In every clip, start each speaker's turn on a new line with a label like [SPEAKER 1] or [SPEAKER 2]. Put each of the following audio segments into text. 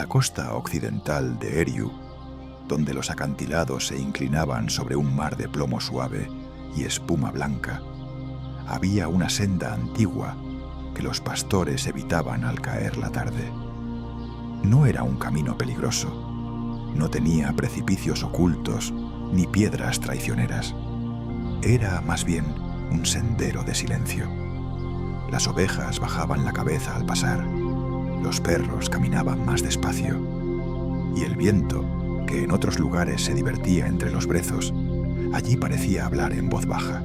[SPEAKER 1] costa occidental de Eriu, donde los acantilados se inclinaban sobre un mar de plomo suave y espuma blanca, había una senda antigua que los pastores evitaban al caer la tarde. No era un camino peligroso, no tenía precipicios ocultos ni piedras traicioneras. Era más bien un sendero de silencio. Las ovejas bajaban la cabeza al pasar, los perros caminaban más despacio, y el viento, que en otros lugares se divertía entre los brezos, allí parecía hablar en voz baja.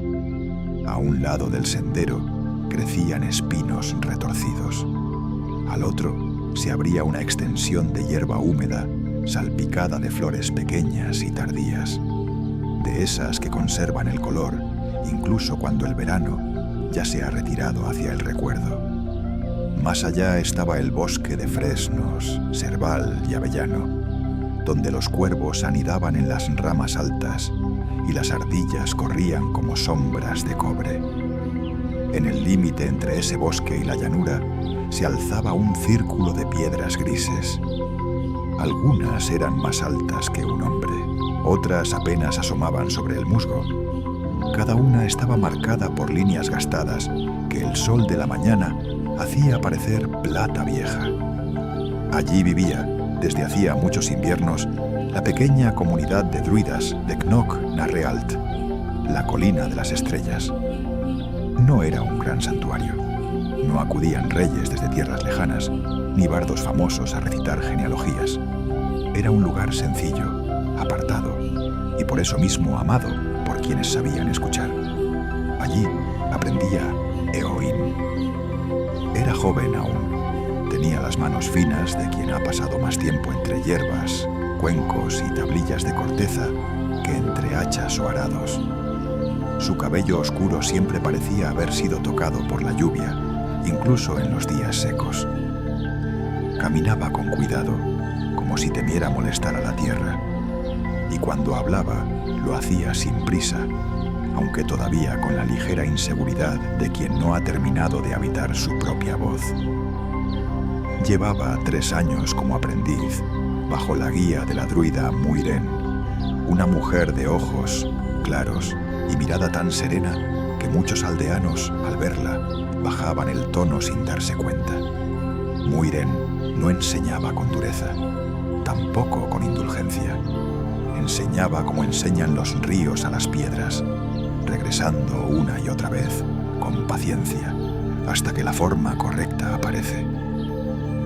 [SPEAKER 1] A un lado del sendero crecían espinos retorcidos. Al otro se abría una extensión de hierba húmeda, salpicada de flores pequeñas y tardías, de esas que conservan el color incluso cuando el verano ya se ha retirado hacia el recuerdo. Más allá estaba el bosque de fresnos, serbal y avellano, donde los cuervos anidaban en las ramas altas y las ardillas corrían como sombras de cobre. En el límite entre ese bosque y la llanura se alzaba un círculo de piedras grises. Algunas eran más altas que un hombre, otras apenas asomaban sobre el musgo. Cada una estaba marcada por líneas gastadas que el sol de la mañana hacía parecer plata vieja. Allí vivía, desde hacía muchos inviernos, la pequeña comunidad de druidas de Knock na Realt, la colina de las estrellas. No era un gran santuario. No acudían reyes desde tierras lejanas, ni bardos famosos a recitar genealogías. Era un lugar sencillo, apartado, y por eso mismo amado por quienes sabían escuchar. Allí aprendía Eowyn. Era joven aún. Tenía las manos finas de quien ha pasado más tiempo entre hierbas, cuencos y tablillas de corteza que entre hachas o arados. Su cabello oscuro siempre parecía haber sido tocado por la lluvia, incluso en los días secos. Caminaba con cuidado, como si temiera molestar a la tierra, y cuando hablaba lo hacía sin prisa, aunque todavía con la ligera inseguridad de quien no ha terminado de habitar su propia voz. Llevaba 3 años como aprendiz, bajo la guía de la druida Muiren, una mujer de ojos claros y mirada tan serena que muchos aldeanos, al verla, bajaban el tono sin darse cuenta. Muiren no enseñaba con dureza, tampoco con indulgencia. Enseñaba como enseñan los ríos a las piedras, regresando una y otra vez, con paciencia, hasta que la forma correcta aparece.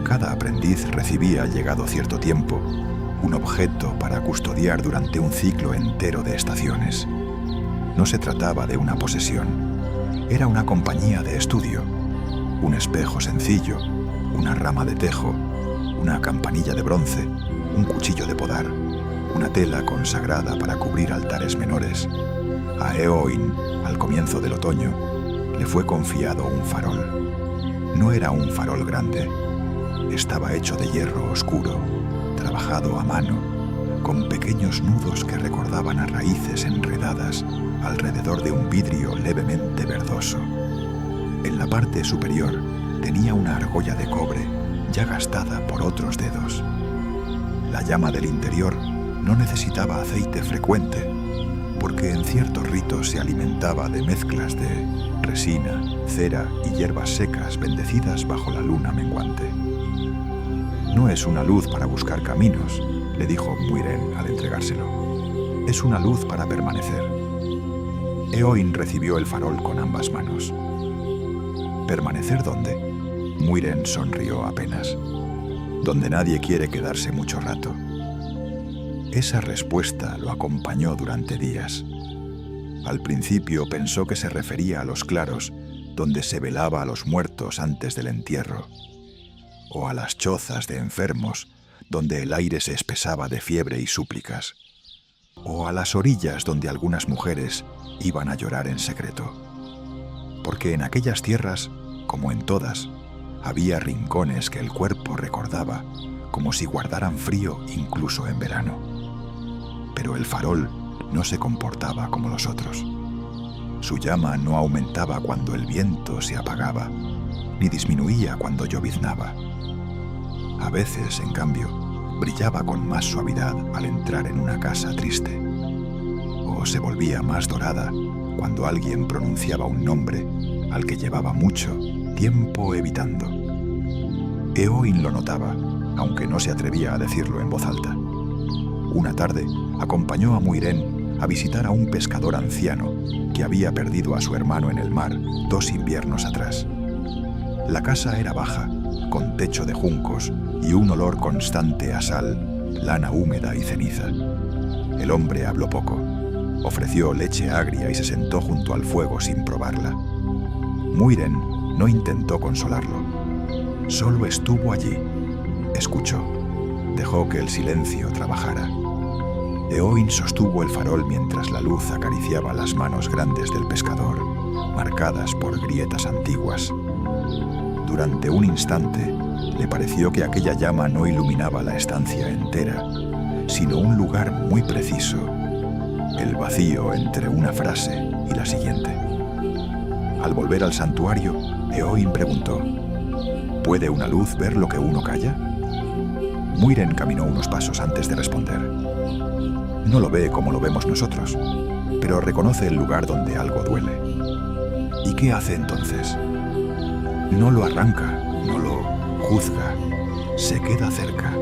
[SPEAKER 1] Cada aprendiz recibía, llegado cierto tiempo, un objeto para custodiar durante un ciclo entero de estaciones. No se trataba de una posesión, era una compañía de estudio, un espejo sencillo, una rama de tejo, una campanilla de bronce, un cuchillo de podar, una tela consagrada para cubrir altares menores. A Eowyn, al comienzo del otoño, le fue confiado un farol. No era un farol grande, estaba hecho de hierro oscuro, trabajado a mano, con pequeños nudos que recordaban a raíces enredadas alrededor de un vidrio levemente verdoso. En la parte superior tenía una argolla de cobre ya gastada por otros dedos. La llama del interior no necesitaba aceite frecuente, porque en ciertos ritos se alimentaba de mezclas de resina, cera y hierbas secas bendecidas bajo la luna menguante. No es una luz para buscar caminos, le dijo Muiren al entregárselo. Es una luz para permanecer. Eowyn recibió el farol con ambas manos. ¿Permanecer dónde? Muiren sonrió apenas. Donde nadie quiere quedarse mucho rato. Esa respuesta lo acompañó durante días. Al principio pensó que se refería a los claros, donde se velaba a los muertos antes del entierro, o a las chozas de enfermos, donde el aire se espesaba de fiebre y súplicas, o a las orillas donde algunas mujeres iban a llorar en secreto. Porque en aquellas tierras, como en todas, había rincones que el cuerpo recordaba, como si guardaran frío incluso en verano. Pero el farol no se comportaba como los otros. Su llama no aumentaba cuando el viento se apagaba, ni disminuía cuando lloviznaba. A veces, en cambio, brillaba con más suavidad al entrar en una casa triste, o se volvía más dorada cuando alguien pronunciaba un nombre al que llevaba mucho tiempo evitando. Eowyn lo notaba, aunque no se atrevía a decirlo en voz alta. Una tarde acompañó a Muirén a visitar a un pescador anciano que había perdido a su hermano en el mar 2 inviernos atrás. La casa era baja, con techo de juncos y un olor constante a sal, lana húmeda y ceniza. El hombre habló poco, ofreció leche agria y se sentó junto al fuego sin probarla. Muirén no intentó consolarlo, solo estuvo allí, escuchó, dejó que el silencio trabajara. Eowyn sostuvo el farol mientras la luz acariciaba las manos grandes del pescador, marcadas por grietas antiguas. Durante un instante, le pareció que aquella llama no iluminaba la estancia entera, sino un lugar muy preciso, el vacío entre una frase y la siguiente. Al volver al santuario, Eowyn preguntó: ¿puede una luz ver lo que uno calla? Muirén caminó unos pasos antes de responder. No lo ve como lo vemos nosotros, pero reconoce el lugar donde algo duele. ¿Y qué hace entonces? No lo arranca, no lo juzga, se queda cerca.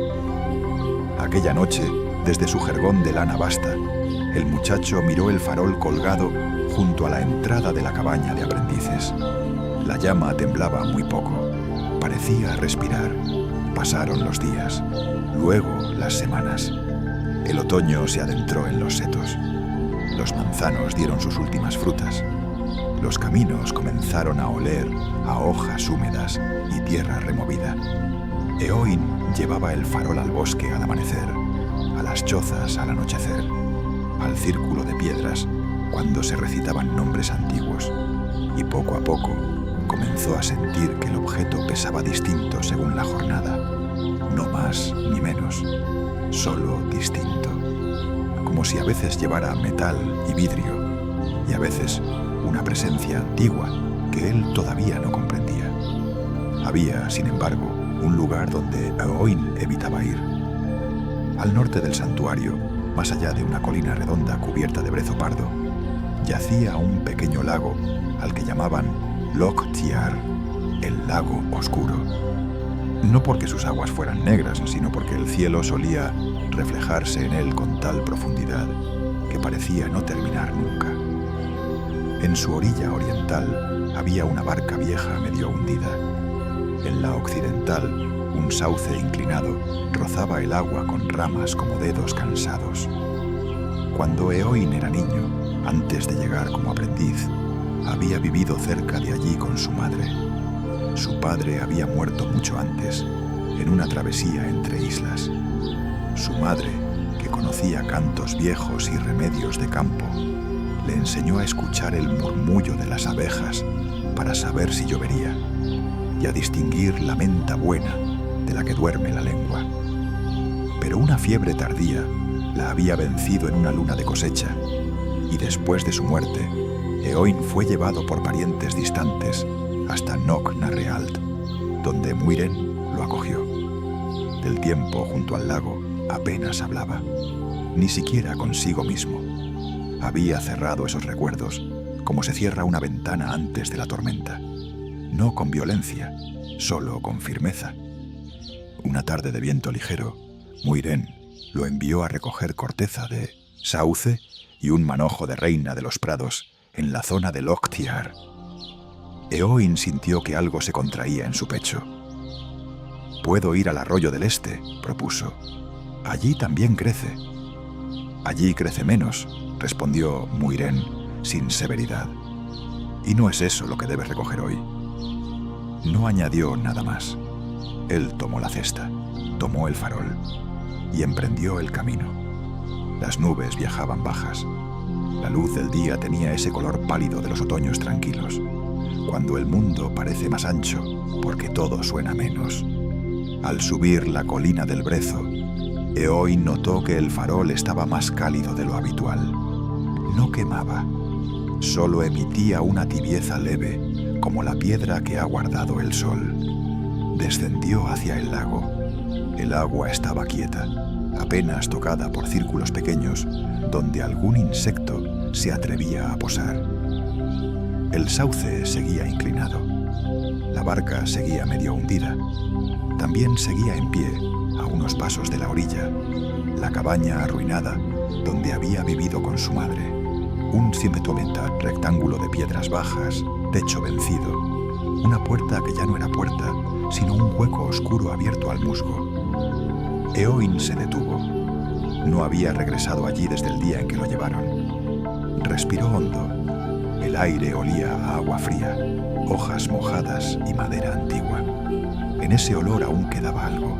[SPEAKER 1] Aquella noche, desde su jergón de lana basta, el muchacho miró el farol colgado junto a la entrada de la cabaña de aprendices. La llama temblaba muy poco, parecía respirar. Pasaron los días, luego las semanas. El otoño se adentró en los setos. Los manzanos dieron sus últimas frutas. Los caminos comenzaron a oler a hojas húmedas y tierra removida. Eowyn llevaba el farol al bosque al amanecer, a las chozas al anochecer, al círculo de piedras cuando se recitaban nombres antiguos, y poco a poco comenzó a sentir que el objeto pesaba distinto según la jornada, no más ni menos, solo distinto, como si a veces llevara metal y vidrio, y a veces una presencia antigua que él todavía no comprendía. Había, sin embargo, un lugar donde Eowyn evitaba ir. Al norte del santuario, más allá de una colina redonda cubierta de brezo pardo, yacía un pequeño lago al que llamaban Loch Tiar, el lago oscuro. No porque sus aguas fueran negras, sino porque el cielo solía reflejarse en él con tal profundidad que parecía no terminar nunca. En su orilla oriental había una barca vieja medio hundida. En la occidental, un sauce inclinado rozaba el agua con ramas como dedos cansados. Cuando Eowyn era niño, antes de llegar como aprendiz, había vivido cerca de allí con su madre. Su padre había muerto mucho antes, en una travesía entre islas. Su madre, que conocía cantos viejos y remedios de campo, le enseñó a escuchar el murmullo de las abejas para saber si llovería y a distinguir la menta buena de la que duerme la lengua. Pero una fiebre tardía la había vencido en una luna de cosecha, y después de su muerte, Eowyn fue llevado por parientes distantes hasta Noc na Realt, donde Muirén lo acogió. Del tiempo junto al lago apenas hablaba, ni siquiera consigo mismo. Había cerrado esos recuerdos como se cierra una ventana antes de la tormenta, no con violencia, solo con firmeza. Una tarde de viento ligero, Muirén lo envió a recoger corteza de sauce y un manojo de reina de los prados en la zona de Loch Tiar. Eowyn sintió que algo se contraía en su pecho. «Puedo ir al arroyo del este», propuso. «Allí también crece». «Allí crece menos», respondió Muirén sin severidad. «Y no es eso lo que debes recoger hoy». No añadió nada más. Él tomó la cesta, tomó el farol y emprendió el camino. Las nubes viajaban bajas. La luz del día tenía ese color pálido de los otoños tranquilos, cuando el mundo parece más ancho porque todo suena menos. Al subir la colina del Brezo, Eowyn notó que el farol estaba más cálido de lo habitual. No quemaba, solo emitía una tibieza leve, como la piedra que ha guardado el sol. Descendió hacia el lago. El agua estaba quieta, apenas tocada por círculos pequeños donde algún insecto se atrevía a posar. El sauce seguía inclinado. La barca seguía medio hundida. También seguía en pie, a unos pasos de la orilla, la cabaña arruinada donde había vivido con su madre. Un cimentomental rectángulo de piedras bajas, techo vencido, una puerta que ya no era puerta, sino un hueco oscuro abierto al musgo. Eowyn se detuvo. No había regresado allí desde el día en que lo llevaron. Respiró hondo. El aire olía a agua fría, hojas mojadas y madera antigua. En ese olor aún quedaba algo,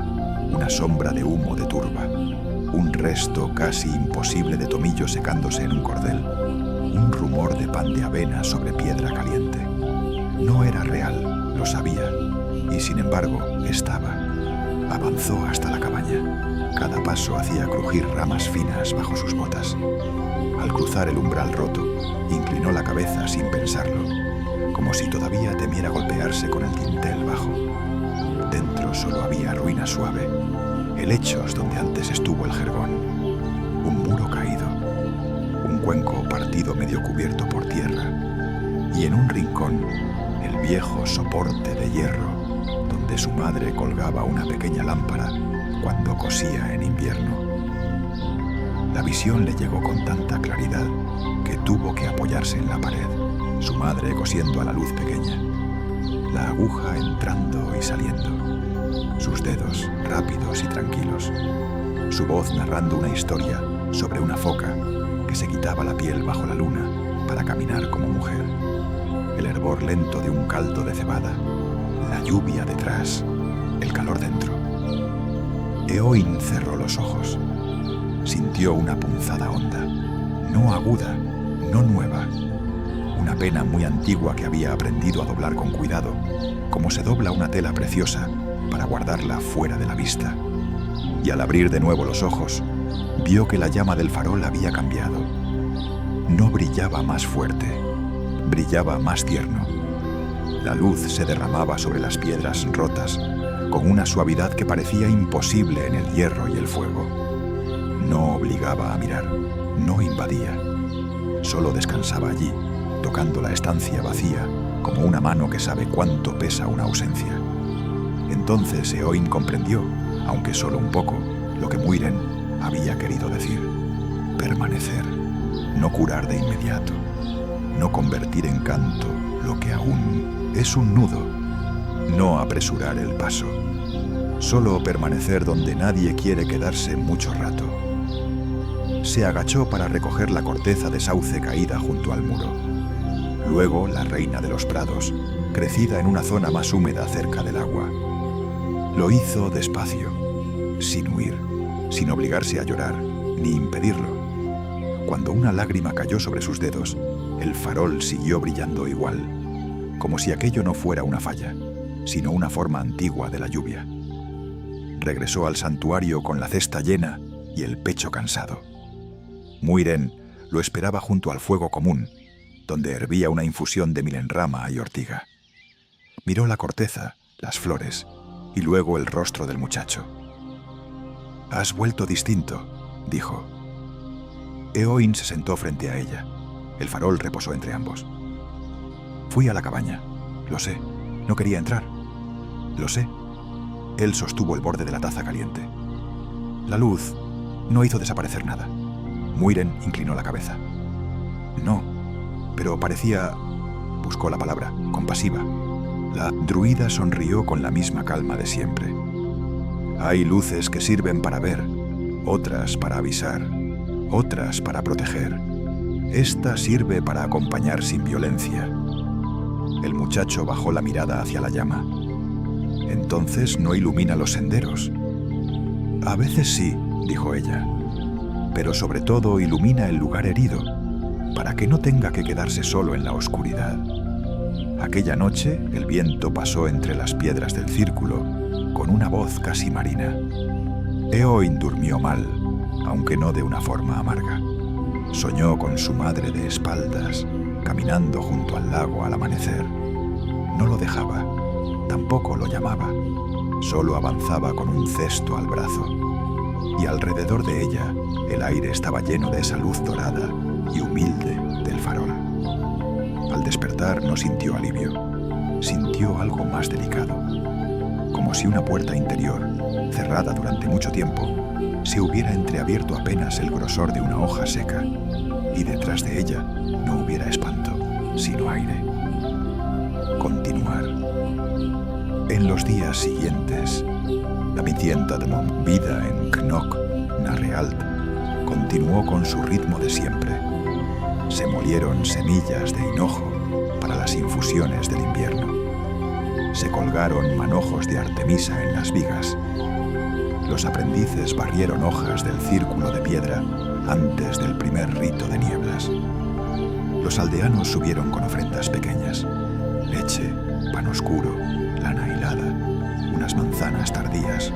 [SPEAKER 1] una sombra de humo de turba, un resto casi imposible de tomillo secándose en un cordel, un rumor de pan de avena sobre piedra caliente. No era real, lo sabía, y sin embargo estaba. Avanzó hasta la cabaña. Cada paso hacía crujir ramas finas bajo sus botas. Al cruzar el umbral roto, inclinó la cabeza sin pensarlo, como si todavía temiera golpearse con el dintel bajo. Dentro solo había ruina suave, helechos donde antes estuvo el jergón, un muro caído, un cuenco partido medio cubierto por tierra, y en un rincón el viejo soporte de hierro donde su madre colgaba una pequeña lámpara cuando cosía en invierno. La visión le llegó con tanta claridad que tuvo que apoyarse en la pared, su madre cosiendo a la luz pequeña, la aguja entrando y saliendo, sus dedos rápidos y tranquilos, su voz narrando una historia sobre una foca que se quitaba la piel bajo la luna para caminar como mujer, el hervor lento de un caldo de cebada, la lluvia detrás, el calor dentro. Eowyn cerró los ojos. Sintió una punzada honda, no aguda, no nueva, una pena muy antigua que había aprendido a doblar con cuidado, como se dobla una tela preciosa para guardarla fuera de la vista. Y al abrir de nuevo los ojos, vio que la llama del farol había cambiado. No brillaba más fuerte, brillaba más tierno. La luz se derramaba sobre las piedras rotas con una suavidad que parecía imposible en el hierro y el fuego. No obligaba a mirar, no invadía. Solo descansaba allí, tocando la estancia vacía, como una mano que sabe cuánto pesa una ausencia. Entonces Eowyn comprendió, aunque solo un poco, lo que Muiren había querido decir. Permanecer, no curar de inmediato, no convertir en canto lo que aún es un nudo, no apresurar el paso, solo permanecer donde nadie quiere quedarse mucho rato. Se agachó para recoger la corteza de sauce caída junto al muro. Luego la reina de los prados, crecida en una zona más húmeda cerca del agua. Lo hizo despacio, sin huir, sin obligarse a llorar, ni impedirlo. Cuando una lágrima cayó sobre sus dedos, el farol siguió brillando igual, como si aquello no fuera una falla, sino una forma antigua de la lluvia. Regresó al santuario con la cesta llena y el pecho cansado. Muiren lo esperaba junto al fuego común, donde hervía una infusión de milenrama y ortiga. Miró la corteza, las flores y luego el rostro del muchacho. «Has vuelto distinto», dijo. Eowyn se sentó frente a ella. El farol reposó entre ambos. «Fui a la cabaña. Lo sé. No quería entrar. Lo sé». Él sostuvo el borde de la taza caliente. «La luz no hizo desaparecer nada». Muiren inclinó la cabeza. «No, pero parecía...» buscó la palabra, compasiva. La druida sonrió con la misma calma de siempre. «Hay luces que sirven para ver, otras para avisar, otras para proteger. Esta sirve para acompañar sin violencia». El muchacho bajó la mirada hacia la llama. «Entonces no ilumina los senderos». «A veces sí», dijo ella, «pero sobre todo ilumina el lugar herido, para que no tenga que quedarse solo en la oscuridad». Aquella noche el viento pasó entre las piedras del círculo con una voz casi marina. Eowyn durmió mal, aunque no de una forma amarga. Soñó con su madre de espaldas, caminando junto al lago al amanecer. No lo dejaba, tampoco lo llamaba. solo avanzaba con un cesto al brazo, y alrededor de ella el aire estaba lleno de esa luz dorada y humilde del farol. Al despertar no sintió alivio, sintió algo más delicado, como si una puerta interior, cerrada durante mucho tiempo, se hubiera entreabierto apenas el grosor de una hoja seca, y detrás de ella no hubiera espanto, sino aire. Continuar. En los días siguientes, la micienta de vida en Knock, Narrealt, continuó con su ritmo de siempre. Se molieron semillas de hinojo para las infusiones del invierno. Se colgaron manojos de artemisa en las vigas. Los aprendices barrieron hojas del círculo de piedra antes del primer rito de nieblas. Los aldeanos subieron con ofrendas pequeñas: leche, pan oscuro, lana hilada, unas manzanas tardías,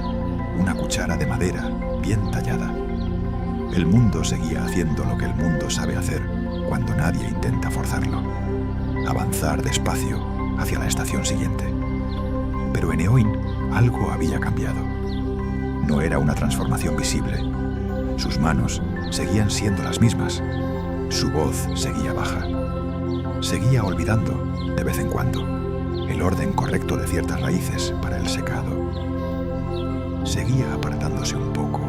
[SPEAKER 1] una cuchara de madera bien tallada. El mundo seguía haciendo lo que el mundo sabe hacer cuando nadie intenta forzarlo: avanzar despacio hacia la estación siguiente. Pero en Éoin algo había cambiado. No era una transformación visible. Sus manos seguían siendo las mismas. Su voz seguía baja. Seguía olvidando, de vez en cuando, el orden correcto de ciertas raíces para el secado. Seguía apartándose un poco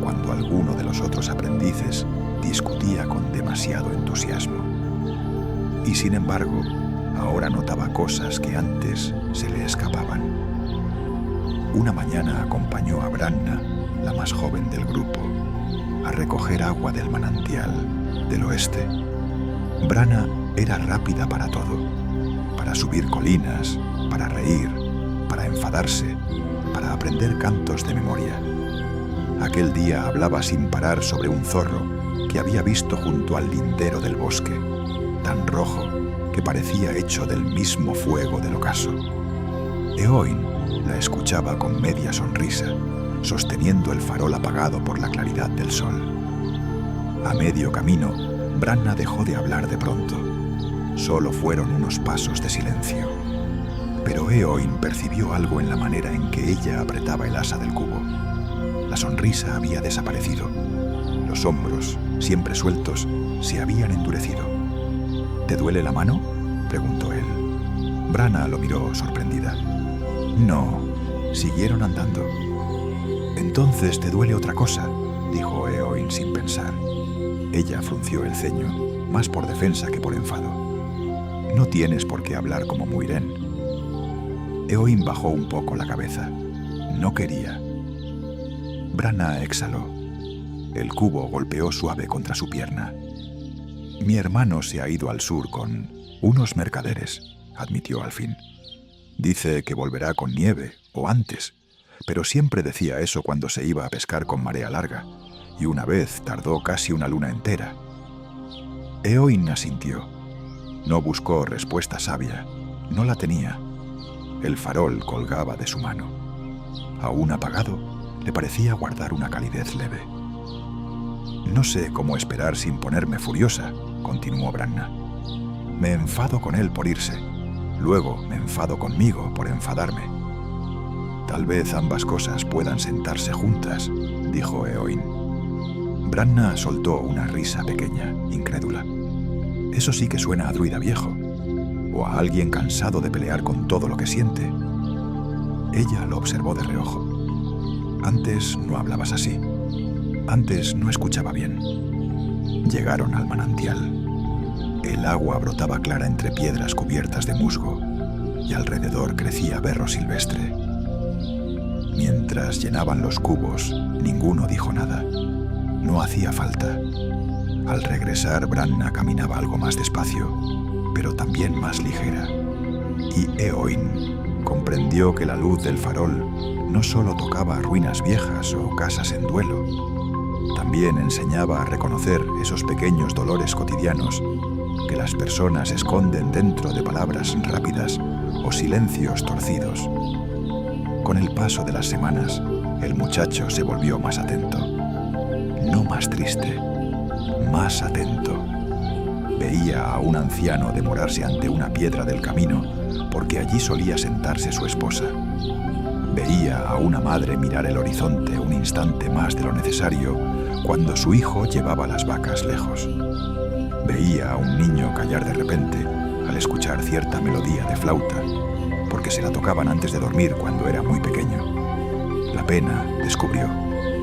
[SPEAKER 1] cuando alguno de los otros aprendices discutía con demasiado entusiasmo. Y sin embargo, ahora notaba cosas que antes se le escapaban. Una mañana acompañó a Branna, la más joven del grupo, a recoger agua del manantial del oeste. Branna era rápida para todo: para subir colinas, para reír, para enfadarse, para aprender cantos de memoria. Aquel día hablaba sin parar sobre un zorro que había visto junto al lindero del bosque, tan rojo que parecía hecho del mismo fuego del ocaso. Éoin la escuchaba con media sonrisa, sosteniendo el farol apagado por la claridad del sol. A medio camino, Branna dejó de hablar de pronto. Solo fueron unos pasos de silencio. Pero Éoin percibió algo en la manera en que ella apretaba el asa del cubo. La sonrisa había desaparecido. Los hombros, siempre sueltos, se habían endurecido. ¿Te duele la mano?, preguntó él. Branna lo miró sorprendida. No, siguieron andando. Entonces te duele otra cosa, dijo Éoin sin pensar. Ella frunció el ceño, más por defensa que por enfado. No tienes por qué hablar como Muirén. Éoin bajó un poco la cabeza. No quería. Branna exhaló. El cubo golpeó suave contra su pierna. Mi hermano se ha ido al sur con unos mercaderes, admitió al fin. Dice que volverá con nieve, o antes, pero siempre decía eso cuando se iba a pescar con marea larga, y una vez tardó casi una luna entera. Éoin asintió. No buscó respuesta sabia, no la tenía. El farol colgaba de su mano. Aún apagado, le parecía guardar una calidez leve. No sé cómo esperar sin ponerme furiosa, continuó Branna. Me enfado con él por irse. Luego me enfado conmigo por enfadarme. Tal vez ambas cosas puedan sentarse juntas, dijo Éoin. Branna soltó una risa pequeña, incrédula. Eso sí que suena a druida viejo, o a alguien cansado de pelear con todo lo que siente. Ella lo observó de reojo. Antes no hablabas así. Antes no escuchaba bien. Llegaron al manantial. El agua brotaba clara entre piedras cubiertas de musgo y alrededor crecía berro silvestre. Mientras llenaban los cubos, ninguno dijo nada. No hacía falta. Al regresar, Branna caminaba algo más despacio, pero también más ligera. Y Éoin comprendió que la luz del farol no solo tocaba ruinas viejas o casas en duelo, también enseñaba a reconocer esos pequeños dolores cotidianos que las personas esconden dentro de palabras rápidas o silencios torcidos. Con el paso de las semanas, el muchacho se volvió más atento. No más triste, más atento. Veía a un anciano demorarse ante una piedra del camino porque allí solía sentarse su esposa. Veía a una madre mirar el horizonte un instante más de lo necesario cuando su hijo llevaba las vacas lejos. Veía a un niño callar de repente al escuchar cierta melodía de flauta, porque se la tocaban antes de dormir cuando era muy pequeño. La pena, descubrió,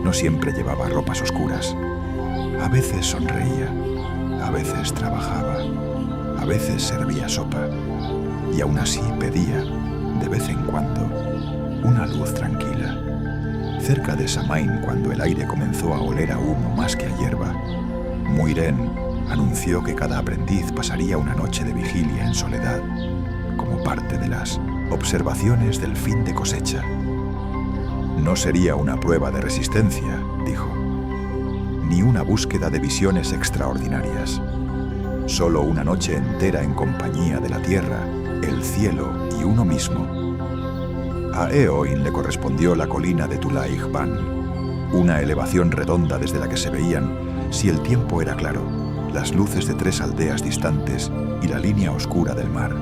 [SPEAKER 1] no siempre llevaba ropas oscuras. A veces sonreía, a veces trabajaba, a veces servía sopa, y aún así pedía, de vez en cuando, una luz tranquila. Cerca de Samain, cuando el aire comenzó a oler a humo más que a hierba, Muirén anunció que cada aprendiz pasaría una noche de vigilia en soledad, como parte de las observaciones del fin de cosecha. No sería una prueba de resistencia, dijo, ni una búsqueda de visiones extraordinarias. Solo una noche entera en compañía de la tierra, el cielo y uno mismo. A Éoin le correspondió la colina de Tulaig Ban, una elevación redonda desde la que se veían, si el tiempo era claro, las luces de 3 aldeas distantes y la línea oscura del mar.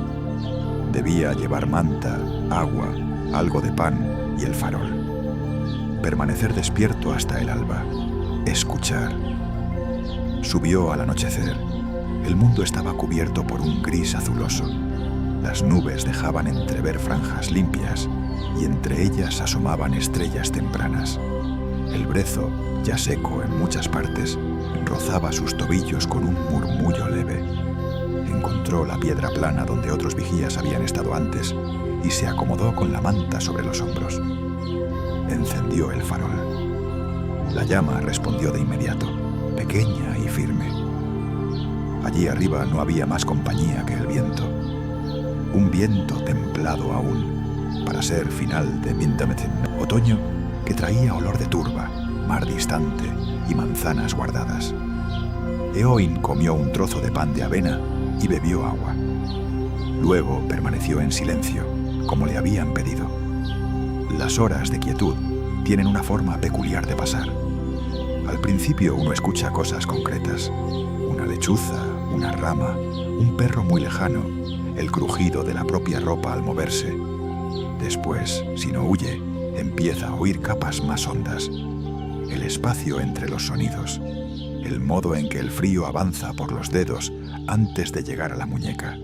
[SPEAKER 1] Debía llevar manta, agua, algo de pan y el farol. Permanecer despierto hasta el alba. Escuchar. Subió al anochecer. El mundo estaba cubierto por un gris azuloso. Las nubes dejaban entrever franjas limpias y entre ellas asomaban estrellas tempranas. El brezo, ya seco en muchas partes, rozaba sus tobillos con un murmullo leve. Encontró la piedra plana donde otros vigías habían estado antes y se acomodó con la manta sobre los hombros. Encendió el farol. La llama respondió de inmediato, pequeña y firme. Allí arriba no había más compañía que el viento. Un viento templado aún, para ser final de Vintermeten, otoño que traía olor de turba, mar distante y manzanas guardadas. Éoin comió un trozo de pan de avena y bebió agua. Luego permaneció en silencio, como le habían pedido. Las horas de quietud tienen una forma peculiar de pasar. Al principio uno escucha cosas concretas, una lechuza, una rama, un perro muy lejano, el crujido de la propia ropa al moverse. Después, si no huye, empieza a oír capas más hondas, el espacio entre los sonidos, el modo en que el frío avanza por los dedos antes de llegar a la muñeca,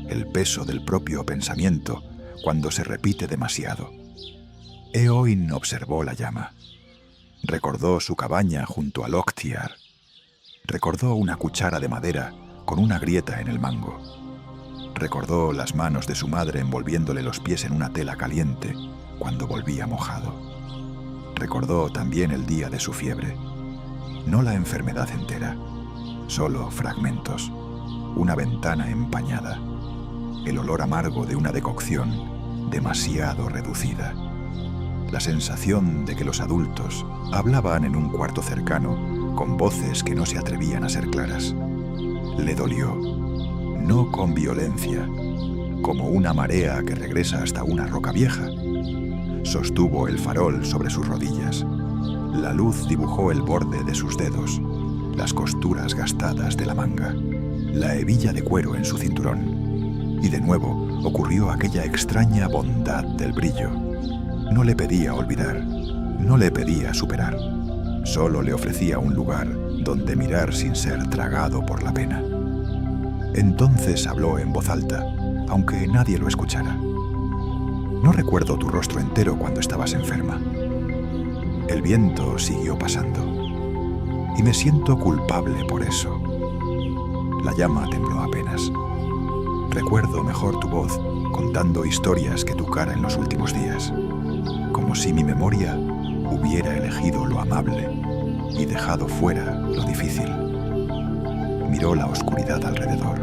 [SPEAKER 1] el peso del propio pensamiento cuando se repite demasiado. Éoin observó la llama. Recordó su cabaña junto al Octiar. Recordó una cuchara de madera con una grieta en el mango. Recordó las manos de su madre envolviéndole los pies en una tela caliente cuando volvía mojado. Recordó también el día de su fiebre. No la enfermedad entera, solo fragmentos. Una ventana empañada. El olor amargo de una decocción demasiado reducida. La sensación de que los adultos hablaban en un cuarto cercano con voces que no se atrevían a ser claras. Le dolió, no con violencia, como una marea que regresa hasta una roca vieja. Sostuvo el farol sobre sus rodillas. La luz dibujó el borde de sus dedos, las costuras gastadas de la manga, la hebilla de cuero en su cinturón. Y de nuevo ocurrió aquella extraña bondad del brillo. No le pedía olvidar, no le pedía superar. Solo le ofrecía un lugar donde mirar sin ser tragado por la pena. Entonces habló en voz alta, aunque nadie lo escuchara. No recuerdo tu rostro entero cuando estabas enferma. El viento siguió pasando, y me siento culpable por eso. La llama tembló apenas. Recuerdo mejor tu voz contando historias que tu cara en los últimos días, como si mi memoria hubiera elegido lo amable y dejado fuera lo difícil. Miró la oscuridad alrededor.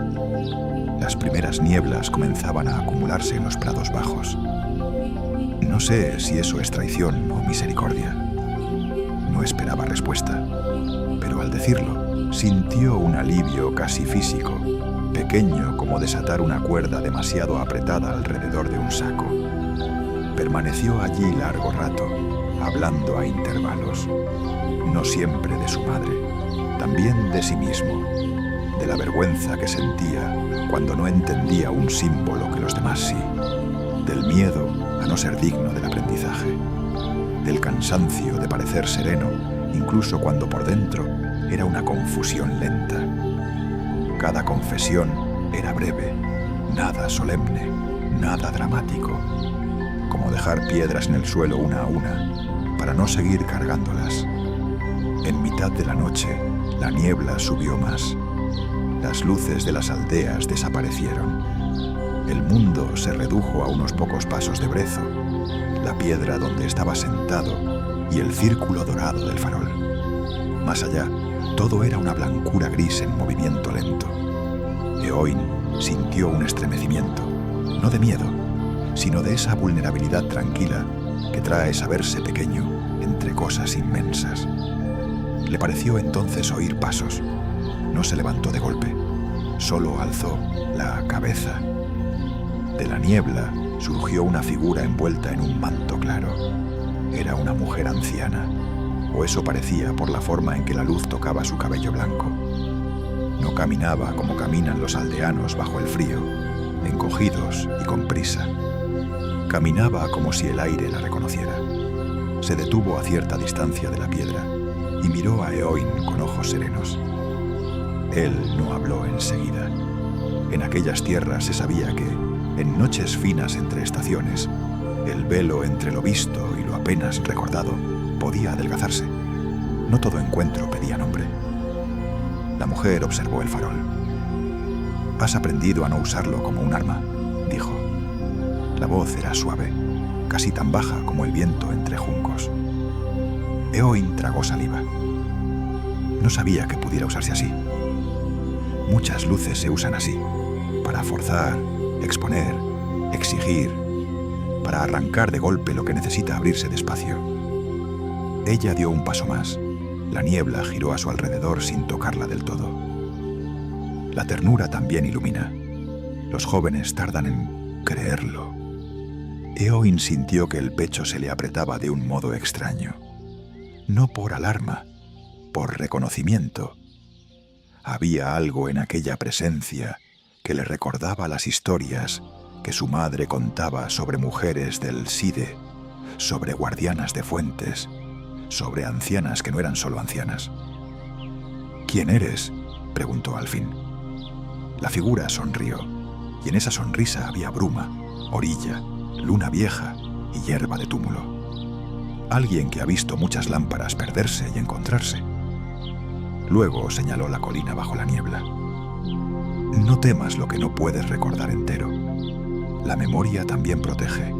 [SPEAKER 1] Las primeras nieblas comenzaban a acumularse en los prados bajos. No sé si eso es traición o misericordia. No esperaba respuesta, pero al decirlo, sintió un alivio casi físico, pequeño como desatar una cuerda demasiado apretada alrededor de un saco. Permaneció allí largo rato, hablando a intervalos, no siempre de su madre, también de sí mismo, de la vergüenza que sentía cuando no entendía un símbolo que los demás sí, del miedo a no ser digno del aprendizaje, del cansancio de parecer sereno, incluso cuando por dentro era una confusión lenta. Cada confesión era breve, nada solemne, nada dramático, como dejar piedras en el suelo una a una para no seguir cargándolas. En mitad de la noche, la niebla subió más. Las luces de las aldeas desaparecieron. El mundo se redujo a unos pocos pasos de brezo, la piedra donde estaba sentado y el círculo dorado del farol. Más allá, todo era una blancura gris en movimiento lento. Eoin sintió un estremecimiento, no de miedo, sino de esa vulnerabilidad tranquila que trae saberse pequeño entre cosas inmensas. Le pareció entonces oír pasos. No se levantó de golpe, solo alzó la cabeza. De la niebla surgió una figura envuelta en un manto claro. Era una mujer anciana, o eso parecía por la forma en que la luz tocaba su cabello blanco. No caminaba como caminan los aldeanos bajo el frío, encogidos y con prisa. Caminaba como si el aire la reconociera. Se detuvo a cierta distancia de la piedra y miró a Eoin con ojos serenos. Él no habló enseguida. En aquellas tierras se sabía que, en noches finas entre estaciones, el velo entre lo visto y lo apenas recordado podía adelgazarse. No todo encuentro pedía nombre. La mujer observó el farol. «Has aprendido a no usarlo como un arma», dijo. La voz era suave, casi tan baja como el viento entre juncos. Eoin tragó saliva. No sabía que pudiera usarse así. Muchas luces se usan así, para forzar, exponer, exigir, para arrancar de golpe lo que necesita abrirse despacio. Ella dio un paso más. La niebla giró a su alrededor sin tocarla del todo. La ternura también ilumina. Los jóvenes tardan en creerlo. Eoin sintió que el pecho se le apretaba de un modo extraño. No por alarma, por reconocimiento. Había algo en aquella presencia que le recordaba las historias que su madre contaba sobre mujeres del Side, sobre guardianas de fuentes, sobre ancianas que no eran solo ancianas. «¿Quién eres?», preguntó al fin. La figura sonrió, y en esa sonrisa había bruma, orilla, luna vieja y hierba de túmulo. Alguien que ha visto muchas lámparas perderse y encontrarse. Luego señaló la colina bajo la niebla. «No temas lo que no puedes recordar entero. La memoria también protege.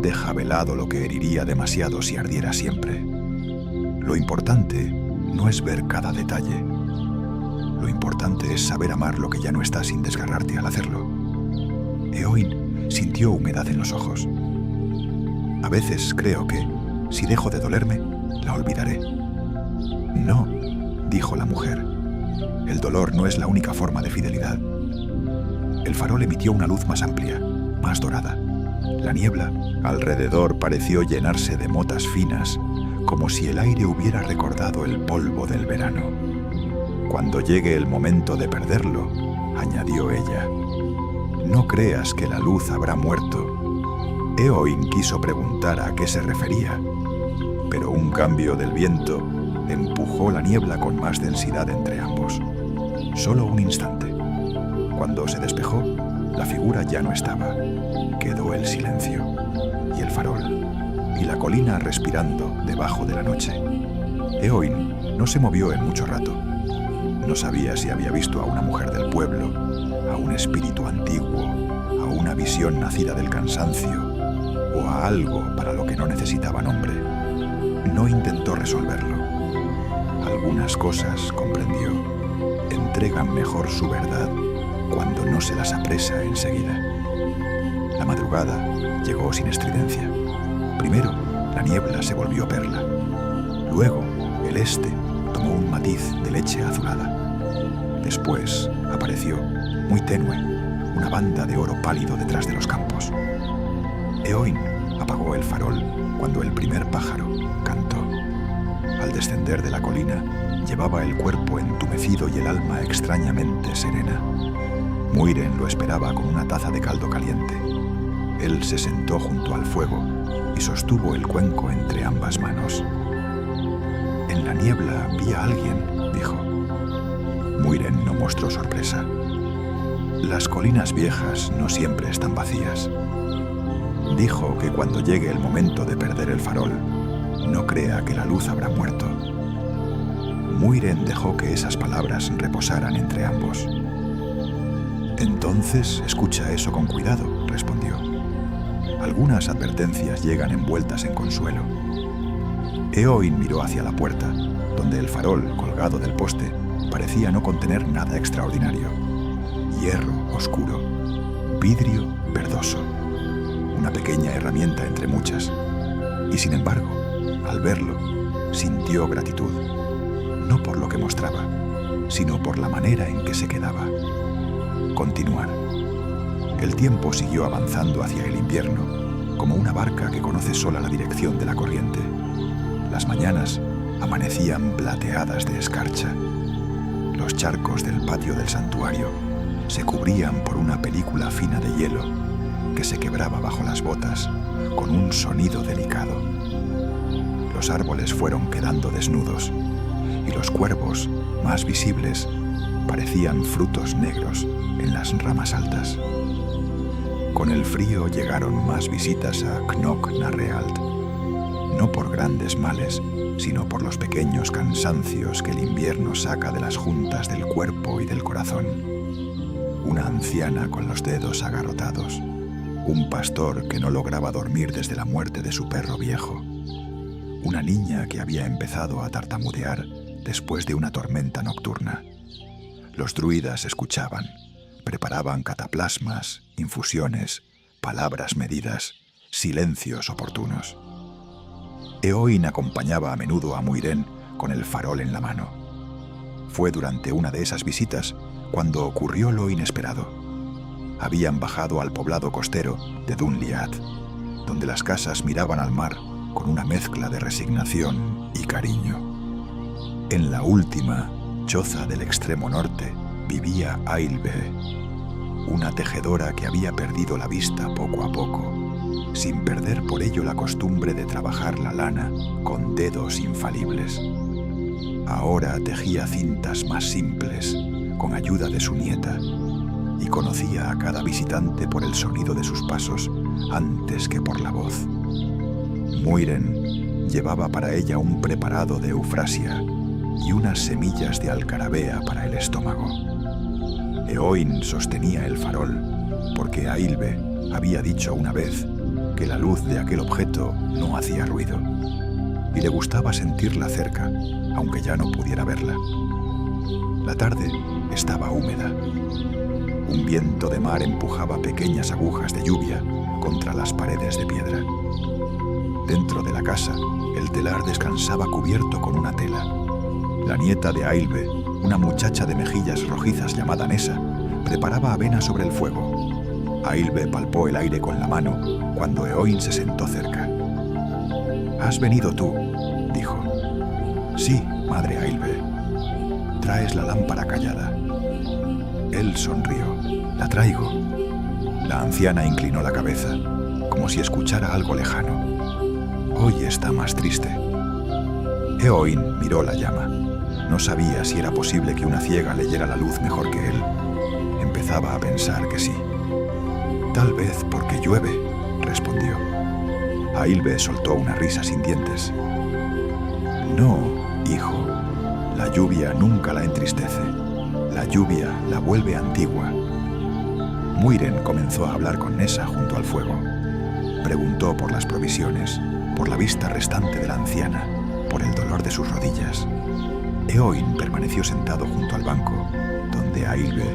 [SPEAKER 1] Deja velado lo que heriría demasiado si ardiera siempre. Lo importante no es ver cada detalle. Lo importante es saber amar lo que ya no está sin desgarrarte al hacerlo». Eoin sintió humedad en los ojos. «A veces creo que, si dejo de dolerme, la olvidaré». «No», dijo la mujer. «El dolor no es la única forma de fidelidad». El farol emitió una luz más amplia, más dorada. La niebla alrededor pareció llenarse de motas finas, como si el aire hubiera recordado el polvo del verano. «Cuando llegue el momento de perderlo», añadió ella, «no creas que la luz habrá muerto». Eoin quiso preguntar a qué se refería, pero un cambio del viento empujó la niebla con más densidad entre ambos. Solo un instante. Cuando se despejó, la figura ya no estaba. Quedó el silencio, y el farol, y la colina respirando debajo de la noche. Eoin no se movió en mucho rato. No sabía si había visto a una mujer del pueblo, a un espíritu antiguo, a una visión nacida del cansancio, o a algo para lo que no necesitaba nombre. No intentó resolverlo. Algunas cosas, comprendió, entregan mejor su verdad cuando no se las apresa enseguida. La madrugada llegó sin estridencia. Primero, la niebla se volvió perla. Luego, el este tomó un matiz de leche azulada. Después apareció, muy tenue, una banda de oro pálido detrás de los campos. Eoin apagó el farol cuando el primer pájaro cantó. Al descender de la colina, llevaba el cuerpo entumecido y el alma extrañamente serena. Muiren lo esperaba con una taza de caldo caliente. Él se sentó junto al fuego y sostuvo el cuenco entre ambas manos. «En la niebla vi a alguien», dijo. Muiren no mostró sorpresa. «Las colinas viejas no siempre están vacías». Dijo que cuando llegue el momento de perder el farol, no crea que la luz habrá muerto. Muiren dejó que esas palabras reposaran entre ambos. «Entonces escucha eso con cuidado», respondió. «Algunas advertencias llegan envueltas en consuelo». Éoin miró hacia la puerta, donde el farol, colgado del poste, parecía no contener nada extraordinario. Hierro oscuro, vidrio verdoso, una pequeña herramienta entre muchas. Y sin embargo, al verlo, sintió gratitud, no por lo que mostraba, sino por la manera en que se quedaba. Continuar. El tiempo siguió avanzando hacia el invierno, como una barca que conoce sola la dirección de la corriente. Las mañanas amanecían plateadas de escarcha. Los charcos del patio del santuario se cubrían por una película fina de hielo que se quebraba bajo las botas con un sonido delicado. Los árboles fueron quedando desnudos y los cuervos, más visibles, parecían frutos negros en las ramas altas. Con el frío llegaron más visitas a Knock-na-Reald, no por grandes males, sino por los pequeños cansancios que el invierno saca de las juntas del cuerpo y del corazón. Una anciana con los dedos agarrotados, un pastor que no lograba dormir desde la muerte de su perro viejo, una niña que había empezado a tartamudear después de una tormenta nocturna. Los druidas escuchaban, preparaban cataplasmas, infusiones, palabras medidas, silencios oportunos. Éoin acompañaba a menudo a Muiren con el farol en la mano. Fue durante una de esas visitas cuando ocurrió lo inesperado. Habían bajado al poblado costero de Dunliad, donde las casas miraban al mar con una mezcla de resignación y cariño. En la última choza del extremo norte vivía Ailbe, una tejedora que había perdido la vista poco a poco, sin perder por ello la costumbre de trabajar la lana con dedos infalibles. Ahora tejía cintas más simples, con ayuda de su nieta, y conocía a cada visitante por el sonido de sus pasos antes que por la voz. Muiren llevaba para ella un preparado de eufrasia y unas semillas de alcarabea para el estómago. Éoin sostenía el farol, porque Ailbe había dicho una vez que la luz de aquel objeto no hacía ruido, y le gustaba sentirla cerca, aunque ya no pudiera verla. La tarde estaba húmeda. Un viento de mar empujaba pequeñas agujas de lluvia contra las paredes de piedra. Dentro de la casa, el telar descansaba cubierto con una tela. La nieta de Ailbe, una muchacha de mejillas rojizas llamada Nessa, preparaba avena sobre el fuego. Ailbe palpó el aire con la mano cuando Éoin se sentó cerca. «¿Has venido tú?», dijo. «Sí, madre Ailbe. ¿Traes la lámpara callada?». Él sonrió. «La traigo». La anciana inclinó la cabeza, como si escuchara algo lejano. «Hoy está más triste». Éoin miró la llama. No sabía si era posible que una ciega leyera la luz mejor que él. Empezaba a pensar que sí. «Tal vez porque llueve», respondió. Ailbe soltó una risa sin dientes. «No, hijo, la lluvia nunca la entristece. La lluvia la vuelve antigua». Muiren comenzó a hablar con Nessa junto al fuego. Preguntó por las provisiones, por la vista restante de la anciana, por el dolor de sus rodillas. Éoin permaneció sentado junto al banco, donde Ailbe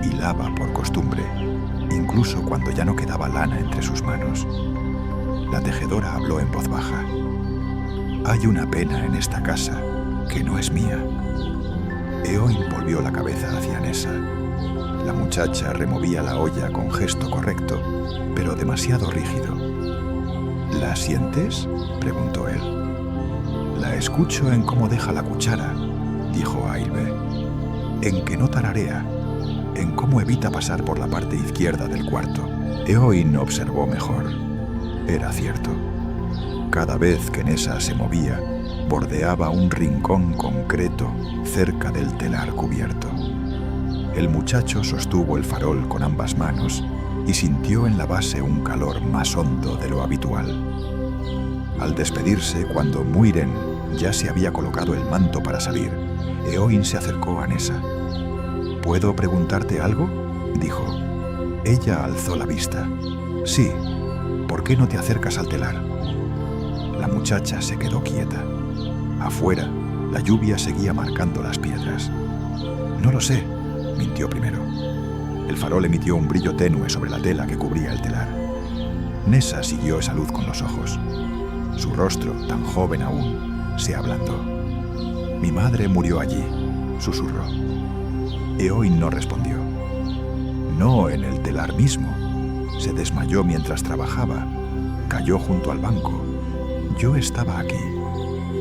[SPEAKER 1] hilaba por costumbre, incluso cuando ya no quedaba lana entre sus manos. La tejedora habló en voz baja. «Hay una pena en esta casa que no es mía». Éoin volvió la cabeza hacia Nessa. La muchacha removía la olla con gesto correcto, pero demasiado rígido. «¿La sientes?», preguntó él. «La escucho en cómo deja la cuchara», dijo Ailbe. «En que no tararea, en cómo evita pasar por la parte izquierda del cuarto, Eowyn observó mejor. Era cierto. Cada vez que Nessa se movía, bordeaba un rincón concreto cerca del telar cubierto. El muchacho sostuvo el farol con ambas manos y sintió en la base un calor más hondo de lo habitual. Al despedirse, cuando Muiren ya se había colocado el manto para salir, Eowyn se acercó a Nessa. «¿Puedo preguntarte algo?», dijo. Ella alzó la vista. «Sí. ¿Por qué no te acercas al telar?». La muchacha se quedó quieta. Afuera, la lluvia seguía marcando las piedras. «No lo sé», mintió primero. El farol emitió un brillo tenue sobre la tela que cubría el telar. Nessa siguió esa luz con los ojos. Su rostro, tan joven aún, se ablandó. «Mi madre murió allí», susurró. Eowyn no respondió. «No en el telar mismo. Se desmayó mientras trabajaba. Cayó junto al banco. Yo estaba aquí.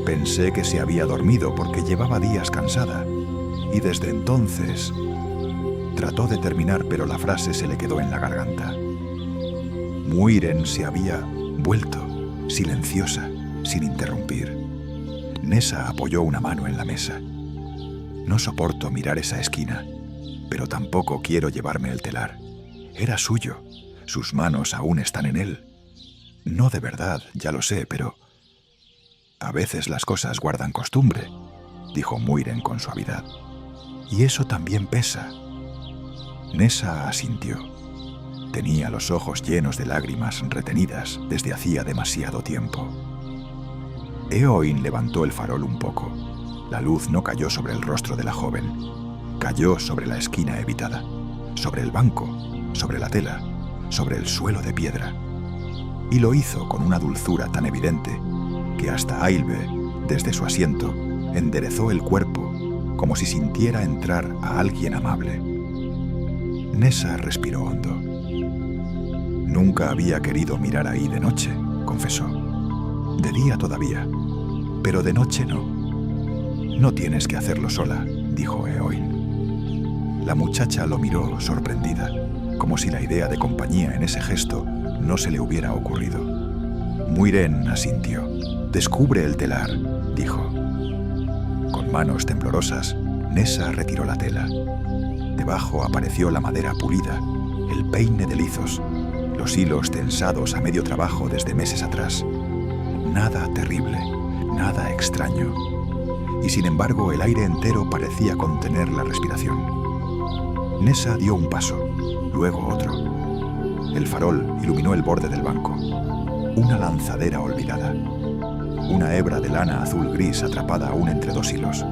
[SPEAKER 1] Pensé que se había dormido porque llevaba días cansada. Y desde entonces…» Trató de terminar, pero la frase se le quedó en la garganta. Muiren se había vuelto, silenciosa, sin interrumpir. Nessa apoyó una mano en la mesa. «No soporto mirar esa esquina, pero tampoco quiero llevarme el telar. Era suyo. Sus manos aún están en él. No de verdad, ya lo sé, pero… A veces las cosas guardan costumbre», dijo Muiren con suavidad. «Y eso también pesa». Nessa asintió. Tenía los ojos llenos de lágrimas retenidas desde hacía demasiado tiempo. Eowyn levantó el farol un poco. La luz no cayó sobre el rostro de la joven. Cayó sobre la esquina evitada, sobre el banco, sobre la tela, sobre el suelo de piedra. Y lo hizo con una dulzura tan evidente que hasta Ailbe, desde su asiento, enderezó el cuerpo como si sintiera entrar a alguien amable. Nessa respiró hondo. «Nunca había querido mirar ahí de noche», confesó. «De día todavía, pero de noche no». «No tienes que hacerlo sola», dijo Eowyn. La muchacha lo miró sorprendida, como si la idea de compañía en ese gesto no se le hubiera ocurrido. Muiren asintió. «Descubre el telar», dijo. Con manos temblorosas, Nessa retiró la tela. Debajo apareció la madera pulida, el peine de lizos, los hilos tensados a medio trabajo desde meses atrás. Nada terrible, nada extraño. Y sin embargo el aire entero parecía contener la respiración. Nessa dio un paso, luego otro. El farol iluminó el borde del banco. Una lanzadera olvidada. Una hebra de lana azul-gris atrapada aún entre dos hilos.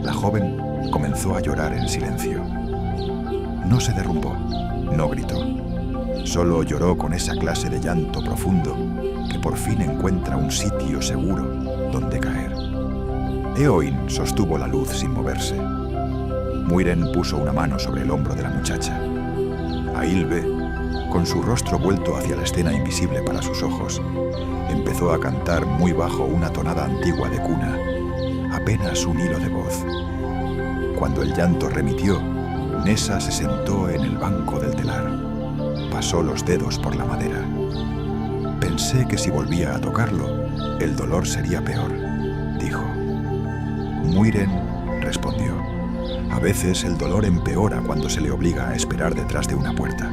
[SPEAKER 1] La joven comenzó a llorar en silencio. No se derrumbó, no gritó. Solo lloró con esa clase de llanto profundo que por fin encuentra un sitio seguro donde caer. Eowyn sostuvo la luz sin moverse. Muiren puso una mano sobre el hombro de la muchacha. Ailbe, con su rostro vuelto hacia la escena invisible para sus ojos, empezó a cantar muy bajo una tonada antigua de cuna, apenas un hilo de voz. Cuando el llanto remitió, Nessa se sentó en el banco del telar. Pasó los dedos por la madera. «Pensé que si volvía a tocarlo, el dolor sería peor», dijo. Muiren respondió. «A veces el dolor empeora cuando se le obliga a esperar detrás de una puerta».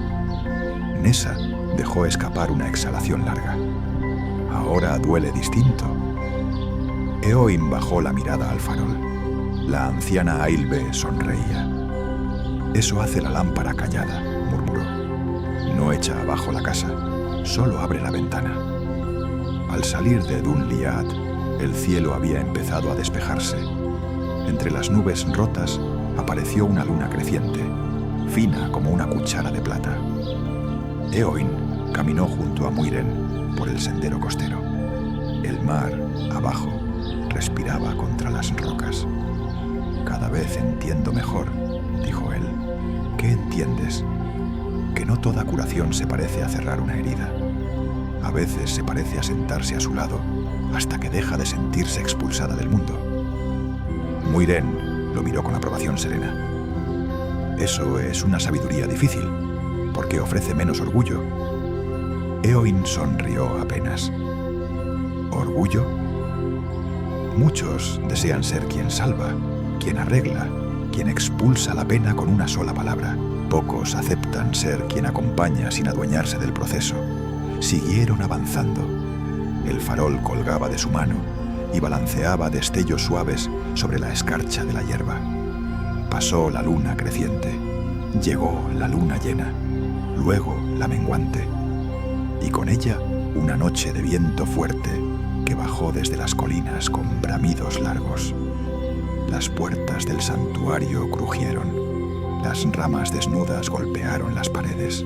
[SPEAKER 1] Nessa dejó escapar una exhalación larga. «Ahora duele distinto». Eowyn bajó la mirada al farol. La anciana Ailbe sonreía. «Eso hace la lámpara callada», murmuró. «No echa abajo la casa, solo abre la ventana». Al salir de Dunliad, el cielo había empezado a despejarse. Entre las nubes rotas apareció una luna creciente, fina como una cuchara de plata. Eowyn caminó junto a Muiren por el sendero costero. El mar, abajo, respiraba contra las rocas. «Cada vez entiendo mejor», dijo él. «¿Qué entiendes?» «Que no toda curación se parece a cerrar una herida. A veces se parece a sentarse a su lado hasta que deja de sentirse expulsada del mundo». Muiren lo miró con aprobación serena. «Eso es una sabiduría difícil. porque ofrece menos orgullo. Éoin sonrió apenas. ¿Orgullo? Muchos desean ser quien salva, quien arregla, quien expulsa la pena con una sola palabra. Pocos aceptan ser quien acompaña sin adueñarse del proceso. Siguieron avanzando. El farol colgaba de su mano y balanceaba destellos suaves sobre la escarcha de la hierba. Pasó la luna creciente. Llegó la luna llena, luego la menguante, y con ella una noche de viento fuerte que bajó desde las colinas con bramidos largos. Las puertas del santuario crujieron, las ramas desnudas golpearon las paredes,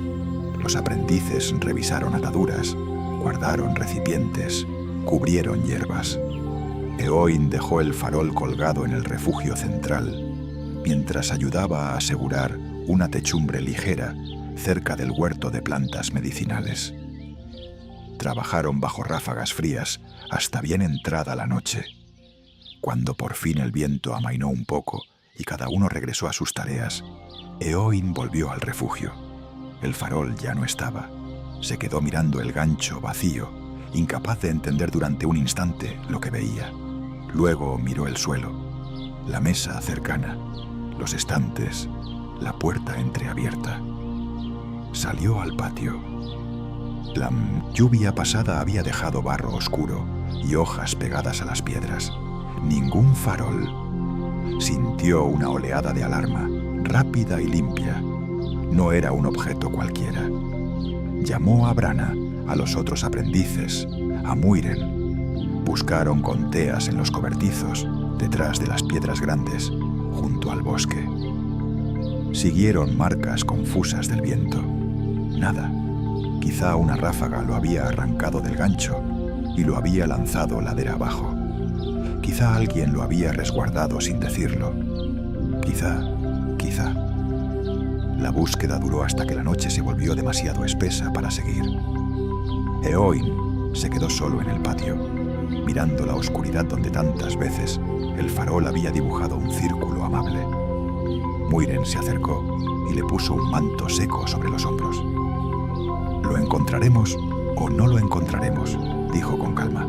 [SPEAKER 1] los aprendices revisaron ataduras, guardaron recipientes, cubrieron hierbas. Éoin dejó el farol colgado en el refugio central, mientras ayudaba a asegurar una techumbre ligera cerca del huerto de plantas medicinales. Trabajaron bajo ráfagas frías hasta bien entrada la noche. Cuando por fin el viento amainó un poco y cada uno regresó a sus tareas, Éoin volvió al refugio. El farol ya no estaba. Se quedó mirando el gancho vacío, incapaz de entender durante un instante lo que veía. Luego miró el suelo, la mesa cercana, los estantes, la puerta entreabierta. Salió al patio. La lluvia pasada había dejado barro oscuro y hojas pegadas a las piedras. Ningún farol. Sintió una oleada de alarma, rápida y limpia. No era un objeto cualquiera. Llamó a Brana, a los otros aprendices, a Muiren. Buscaron con teas en los cobertizos, detrás de las piedras grandes, junto al bosque. Siguieron marcas confusas del viento. Nada. Quizá una ráfaga lo había arrancado del gancho y lo había lanzado ladera abajo. Quizá alguien lo había resguardado sin decirlo. Quizá. La búsqueda duró hasta que la noche se volvió demasiado espesa para seguir. Éoin se quedó solo en el patio, mirando la oscuridad donde tantas veces el farol había dibujado un círculo amable. Muiren se acercó y le puso un manto seco sobre los hombros. «Lo encontraremos o no lo encontraremos», dijo con calma.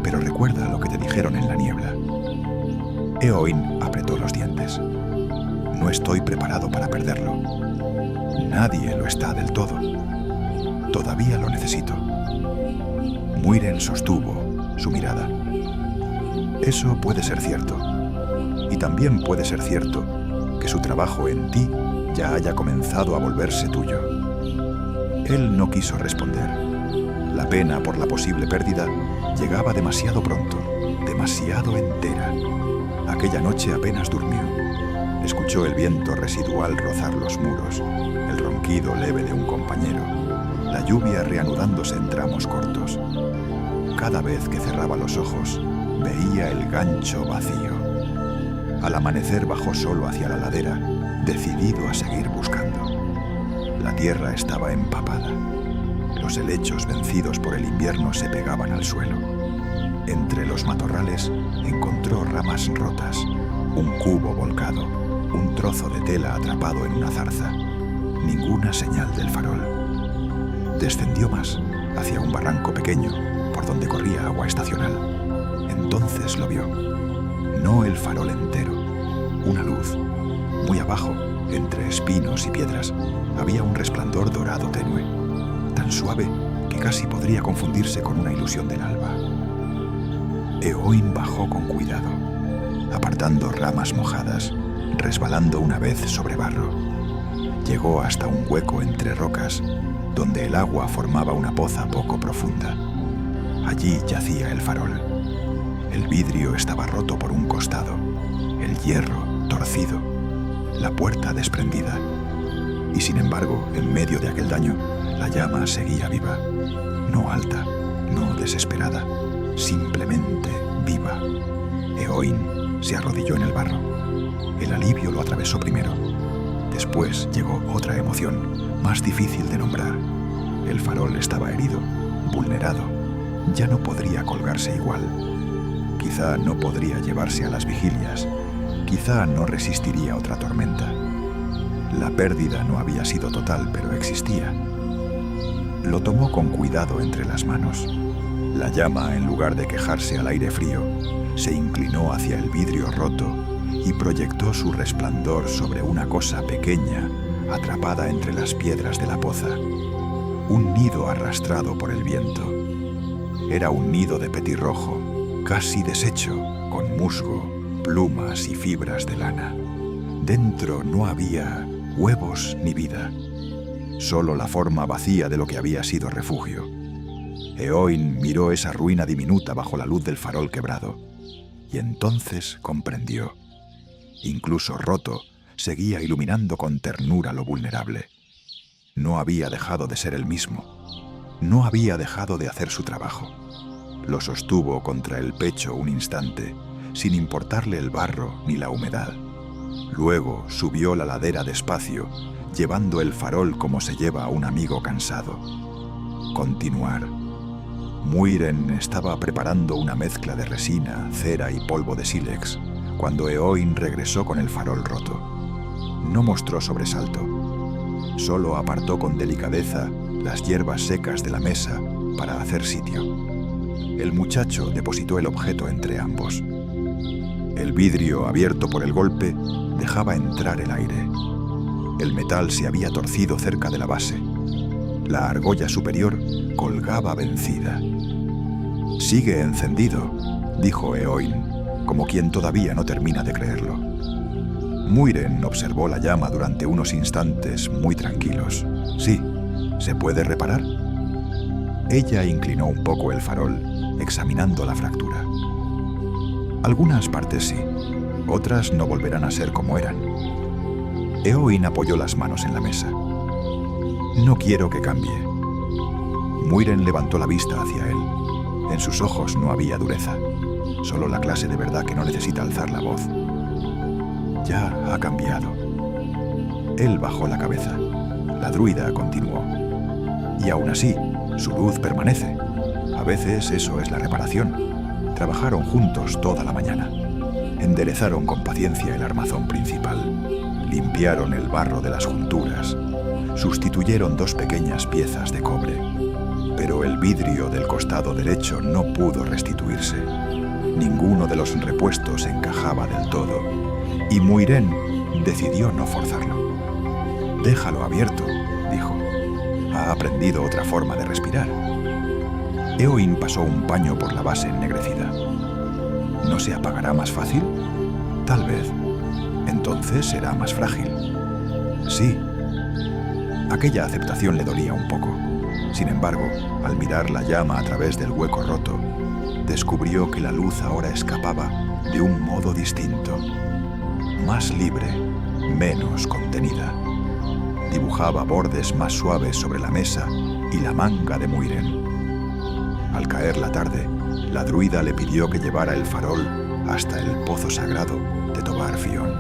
[SPEAKER 1] «Pero recuerda lo que te dijeron en la niebla». Éoin apretó los dientes. «No estoy preparado para perderlo. Nadie lo está del todo. Todavía lo necesito». Muiren sostuvo su mirada. «Eso puede ser cierto. Y también puede ser cierto que su trabajo en ti ya haya comenzado a volverse tuyo». Él no quiso responder. La pena por la posible pérdida llegaba demasiado pronto, demasiado entera. Aquella noche apenas durmió. Escuchó el viento residual rozar los muros, el ronquido leve de un compañero, la lluvia reanudándose en tramos cortos. Cada vez que cerraba los ojos, veía el gancho vacío. Al amanecer bajó solo hacia la ladera, decidido a seguir buscando. La tierra estaba empapada. Los helechos vencidos por el invierno se pegaban al suelo. Entre los matorrales encontró ramas rotas, un cubo volcado, un trozo de tela atrapado en una zarza. Ninguna señal del farol. Descendió más, hacia un barranco pequeño, por donde corría agua estacional. Entonces lo vio. No el farol entero, una luz. Muy abajo, entre espinos y piedras, había un resplandor dorado tenue, tan suave que casi podría confundirse con una ilusión del alba. Éoin bajó con cuidado, apartando ramas mojadas, resbalando una vez sobre barro. Llegó hasta un hueco entre rocas, donde el agua formaba una poza poco profunda. Allí yacía el farol. El vidrio estaba roto por un costado, el hierro torcido, la puerta desprendida. Y sin embargo, en medio de aquel daño, la llama seguía viva. No alta, no desesperada, simplemente viva. Éoin se arrodilló en el barro. El alivio lo atravesó primero. Después llegó otra emoción, más difícil de nombrar. El farol estaba herido, vulnerado. Ya no podría colgarse igual. Quizá no podría llevarse a las vigilias. Quizá no resistiría otra tormenta. La pérdida no había sido total, pero existía. Lo tomó con cuidado entre las manos. La llama, en lugar de quejarse al aire frío, se inclinó hacia el vidrio roto y proyectó su resplandor sobre una cosa pequeña atrapada entre las piedras de la poza. Un nido arrastrado por el viento. Era un nido de petirrojo, casi deshecho, con musgo, plumas y fibras de lana. Dentro no había huevos ni vida, solo la forma vacía de lo que había sido refugio. Eoin miró esa ruina diminuta bajo la luz del farol quebrado, y entonces comprendió. Incluso roto, seguía iluminando con ternura lo vulnerable. No había dejado de ser el mismo. No había dejado de hacer su trabajo. Lo sostuvo contra el pecho un instante, sin importarle el barro ni la humedad. Luego subió la ladera despacio, llevando el farol como se lleva a un amigo cansado. Continuar. Muiren estaba preparando una mezcla de resina, cera y polvo de sílex, cuando Eoin regresó con el farol roto. No mostró sobresalto. Solo apartó con delicadeza las hierbas secas de la mesa para hacer sitio. El muchacho depositó el objeto entre ambos. El vidrio, abierto por el golpe, dejaba entrar el aire. El metal se había torcido cerca de la base. La argolla superior colgaba vencida. «Sigue encendido», dijo Eoin, como quien todavía no termina de creerlo. Muiren observó la llama durante unos instantes muy tranquilos. «Sí, ¿se puede reparar?». Ella inclinó un poco el farol, examinando la fractura. Algunas partes sí, otras no volverán a ser como eran. Eoin apoyó las manos en la mesa. «No quiero que cambie». Muiren levantó la vista hacia él. En sus ojos no había dureza, solo la clase de verdad que no necesita alzar la voz. «Ya ha cambiado». Él bajó la cabeza. La druida continuó. «Y aún así, su luz permanece. A veces eso es la reparación». Trabajaron juntos toda la mañana. Enderezaron con paciencia el armazón principal. Limpiaron el barro de las junturas. Sustituyeron 2 pequeñas piezas de cobre. Pero el vidrio del costado derecho no pudo restituirse. Ninguno de los repuestos encajaba del todo, y Muiren decidió no forzarlo. «Déjalo abierto», dijo. «Ha aprendido otra forma de respirar». Eoin pasó un paño por la base ennegrecida. ¿No se apagará más fácil? Tal vez. Entonces será más frágil. Sí. Aquella aceptación le dolía un poco. Sin embargo, al mirar la llama a través del hueco roto, descubrió que la luz ahora escapaba de un modo distinto. Más libre, menos contenida. Dibujaba bordes más suaves sobre la mesa y la manga de Muiren. Al caer la tarde, la druida le pidió que llevara el farol hasta el pozo sagrado de Tobar Fion,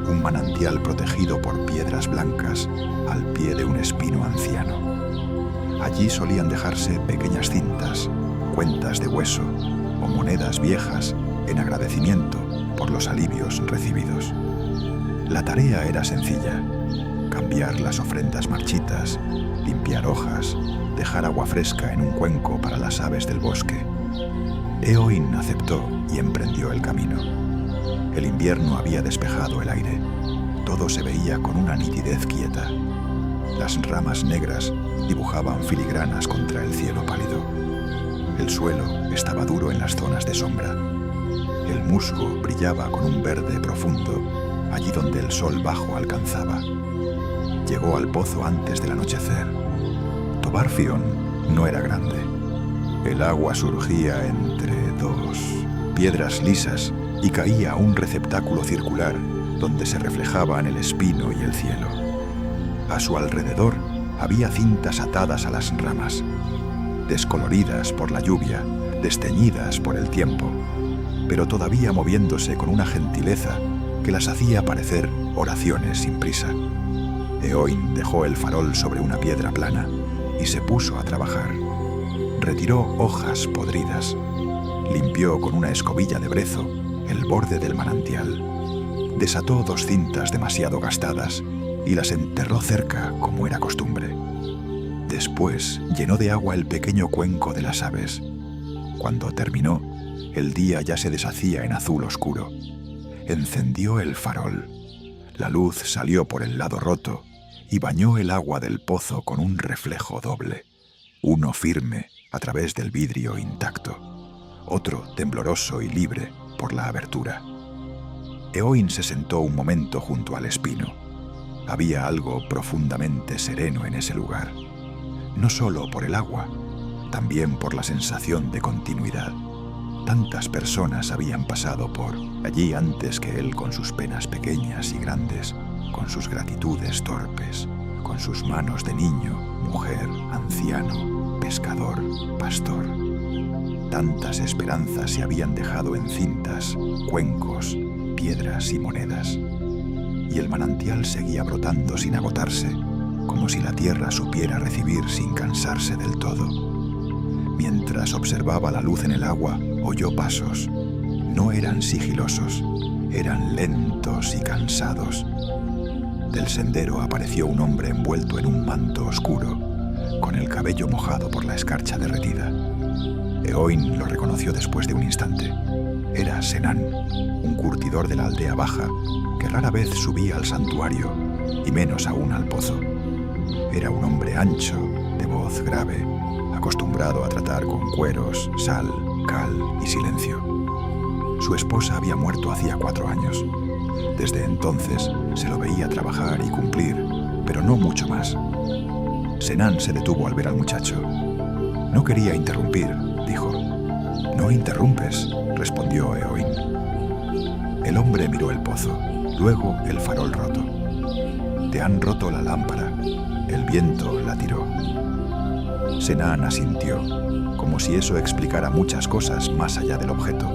[SPEAKER 1] un manantial protegido por piedras blancas al pie de un espino anciano. Allí solían dejarse pequeñas cintas, cuentas de hueso o monedas viejas en agradecimiento por los alivios recibidos. La tarea era sencilla: cambiar las ofrendas marchitas, limpiar hojas, dejar agua fresca en un cuenco para las aves del bosque. Eoin aceptó y emprendió el camino. El invierno había despejado el aire. Todo se veía con una nitidez quieta. Las ramas negras dibujaban filigranas contra el cielo pálido. El suelo estaba duro en las zonas de sombra. El musgo brillaba con un verde profundo, allí donde el sol bajo alcanzaba. Llegó al pozo antes del anochecer. Tobar Fion no era grande. El agua surgía entre 2 piedras lisas y caía a un receptáculo circular donde se reflejaban el espino y el cielo. A su alrededor había cintas atadas a las ramas, descoloridas por la lluvia, desteñidas por el tiempo, pero todavía moviéndose con una gentileza que las hacía parecer oraciones sin prisa. Eoin dejó el farol sobre una piedra plana y se puso a trabajar. Retiró hojas podridas, limpió con una escobilla de brezo el borde del manantial, desató 2 cintas demasiado gastadas y las enterró cerca como era costumbre. Después llenó de agua el pequeño cuenco de las aves. Cuando terminó, el día ya se deshacía en azul oscuro. Encendió el farol. La luz salió por el lado roto y bañó el agua del pozo con un reflejo doble. Uno firme a través del vidrio intacto, otro tembloroso y libre por la abertura. Eoin se sentó un momento junto al espino. Había algo profundamente sereno en ese lugar, no solo por el agua, también por la sensación de continuidad. Tantas personas habían pasado por allí antes que él, con sus penas pequeñas y grandes, con sus gratitudes torpes, con sus manos de niño, mujer, anciano, pescador, pastor. Tantas esperanzas se habían dejado en cintas, cuencos, piedras y monedas. Y el manantial seguía brotando sin agotarse, como si la tierra supiera recibir sin cansarse del todo. Mientras observaba la luz en el agua, oyó pasos. No eran sigilosos, eran lentos y cansados. Del sendero apareció un hombre envuelto en un manto oscuro, con el cabello mojado por la escarcha derretida. Eoin lo reconoció después de un instante. Era Senán, un curtidor de la aldea baja, que rara vez subía al santuario, y menos aún al pozo. Era un hombre ancho, de voz grave, acostumbrado a tratar con cueros, sal, cal y silencio. Su esposa había muerto hacía 4 años. Desde entonces se lo veía trabajar y cumplir, pero no mucho más. Senán se detuvo al ver al muchacho. No quería interrumpir, dijo. «No interrumpes», respondió Eoin. El hombre miró el pozo, luego el farol roto. «Te han roto la lámpara. El viento la tiró». Senán asintió, como si eso explicara muchas cosas más allá del objeto.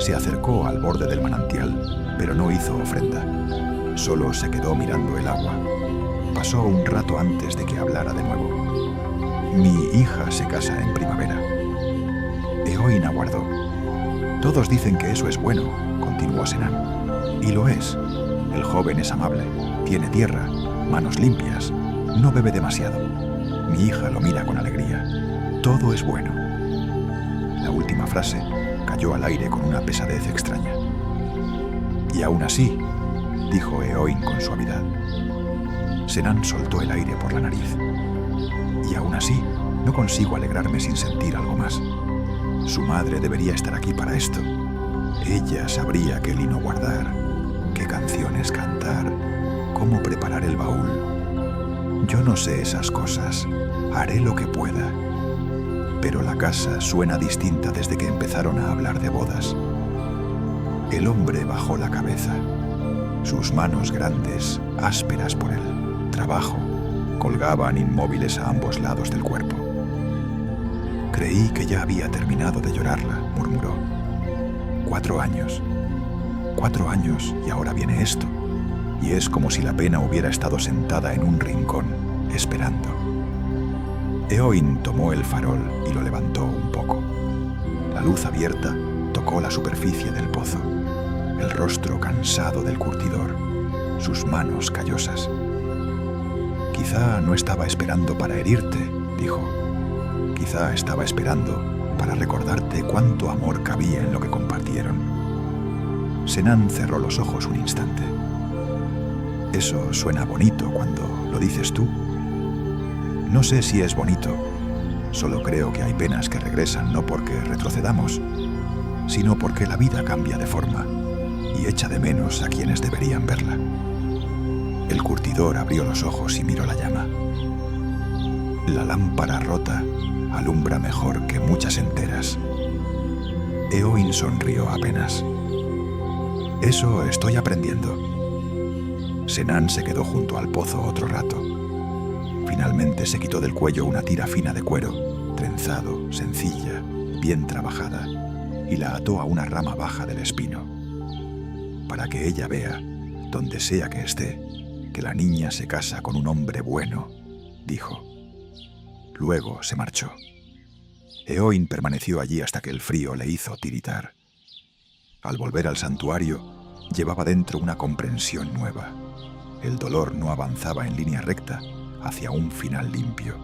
[SPEAKER 1] Se acercó al borde del manantial, pero no hizo ofrenda. Solo se quedó mirando el agua. Pasó un rato antes de que hablara de nuevo. «Mi hija se casa en primavera». Eoin aguardó. «Todos dicen que eso es bueno», continuó Senán. «Y lo es. El joven es amable, tiene tierra, manos limpias, no bebe demasiado. Mi hija lo mira con alegría. Todo es bueno». La última frase cayó al aire con una pesadez extraña. «Y aún así», dijo Eoin con suavidad. Senán soltó el aire por la nariz. «Y aún así, no consigo alegrarme sin sentir algo más. Su madre debería estar aquí para esto. Ella sabría qué lino guardar, qué canciones cantar, cómo preparar el baúl. Yo no sé esas cosas, haré lo que pueda». Pero la casa suena distinta desde que empezaron a hablar de bodas. El hombre bajó la cabeza. Sus manos grandes, ásperas por el trabajo, colgaban inmóviles a ambos lados del cuerpo. «Creí que ya había terminado de llorarla», murmuró. 4 años. 4 años y ahora viene esto. Y es como si la pena hubiera estado sentada en un rincón, esperando. Eoin tomó el farol y lo levantó un poco. La luz abierta tocó la superficie del pozo, el rostro cansado del curtidor, sus manos callosas. «Quizá no estaba esperando para herirte», dijo. «Quizá estaba esperando para recordarte cuánto amor cabía en lo que compartieron». Senán cerró los ojos un instante. «Eso suena bonito cuando lo dices tú». «No sé si es bonito, solo creo que hay penas que regresan no porque retrocedamos, sino porque la vida cambia de forma y echa de menos a quienes deberían verla». El curtidor abrió los ojos y miró la llama. «La lámpara rota alumbra mejor que muchas enteras». Eoin sonrió apenas. «Eso estoy aprendiendo». Senán se quedó junto al pozo otro rato. Finalmente se quitó del cuello una tira fina de cuero, trenzado, sencilla, bien trabajada, y la ató a una rama baja del espino. «Para que ella vea, donde sea que esté, que la niña se casa con un hombre bueno», dijo. Luego se marchó. Eoin permaneció allí hasta que el frío le hizo tiritar. Al volver al santuario, llevaba dentro una comprensión nueva. El dolor no avanzaba en línea recta hacia un final limpio.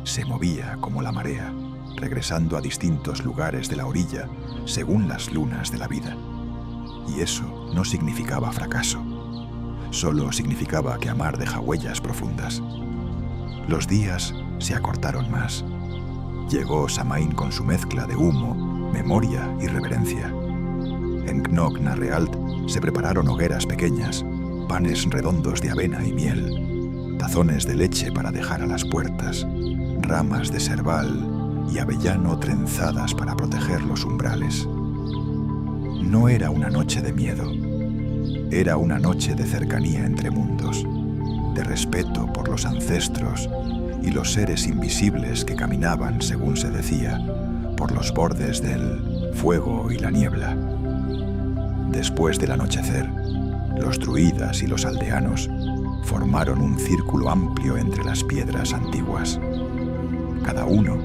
[SPEAKER 1] Se movía como la marea, regresando a distintos lugares de la orilla según las lunas de la vida. Y eso no significaba fracaso. Solo significaba que amar deja huellas profundas. Los días se acortaron más. Llegó Samaín con su mezcla de humo, memoria y reverencia. En Knock na Realt se prepararon hogueras pequeñas, panes redondos de avena y miel, tazones de leche para dejar a las puertas, ramas de serval y avellano trenzadas para proteger los umbrales. No era una noche de miedo, era una noche de cercanía entre mundos, de respeto por los ancestros y los seres invisibles que caminaban, según se decía, por los bordes del fuego y la niebla. Después del anochecer, los druidas y los aldeanos formaron un círculo amplio entre las piedras antiguas. Cada uno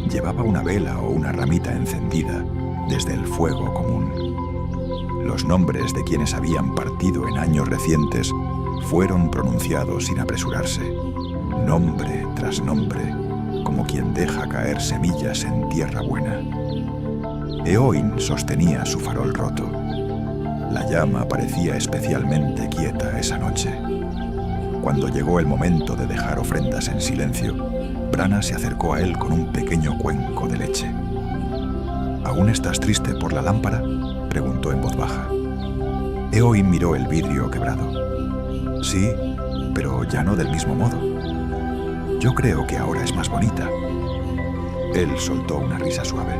[SPEAKER 1] llevaba una vela o una ramita encendida desde el fuego común. Los nombres de quienes habían partido en años recientes fueron pronunciados sin apresurarse, nombre tras nombre, como quien deja caer semillas en tierra buena. Eowyn sostenía su farol roto. La llama parecía especialmente quieta esa noche. Cuando llegó el momento de dejar ofrendas en silencio, Branna se acercó a él con un pequeño cuenco de leche. ¿Aún estás triste por la lámpara?, preguntó en voz baja. Eowyn miró el vidrio quebrado. Sí, pero ya no del mismo modo. Yo creo que ahora es más bonita. Él soltó una risa suave.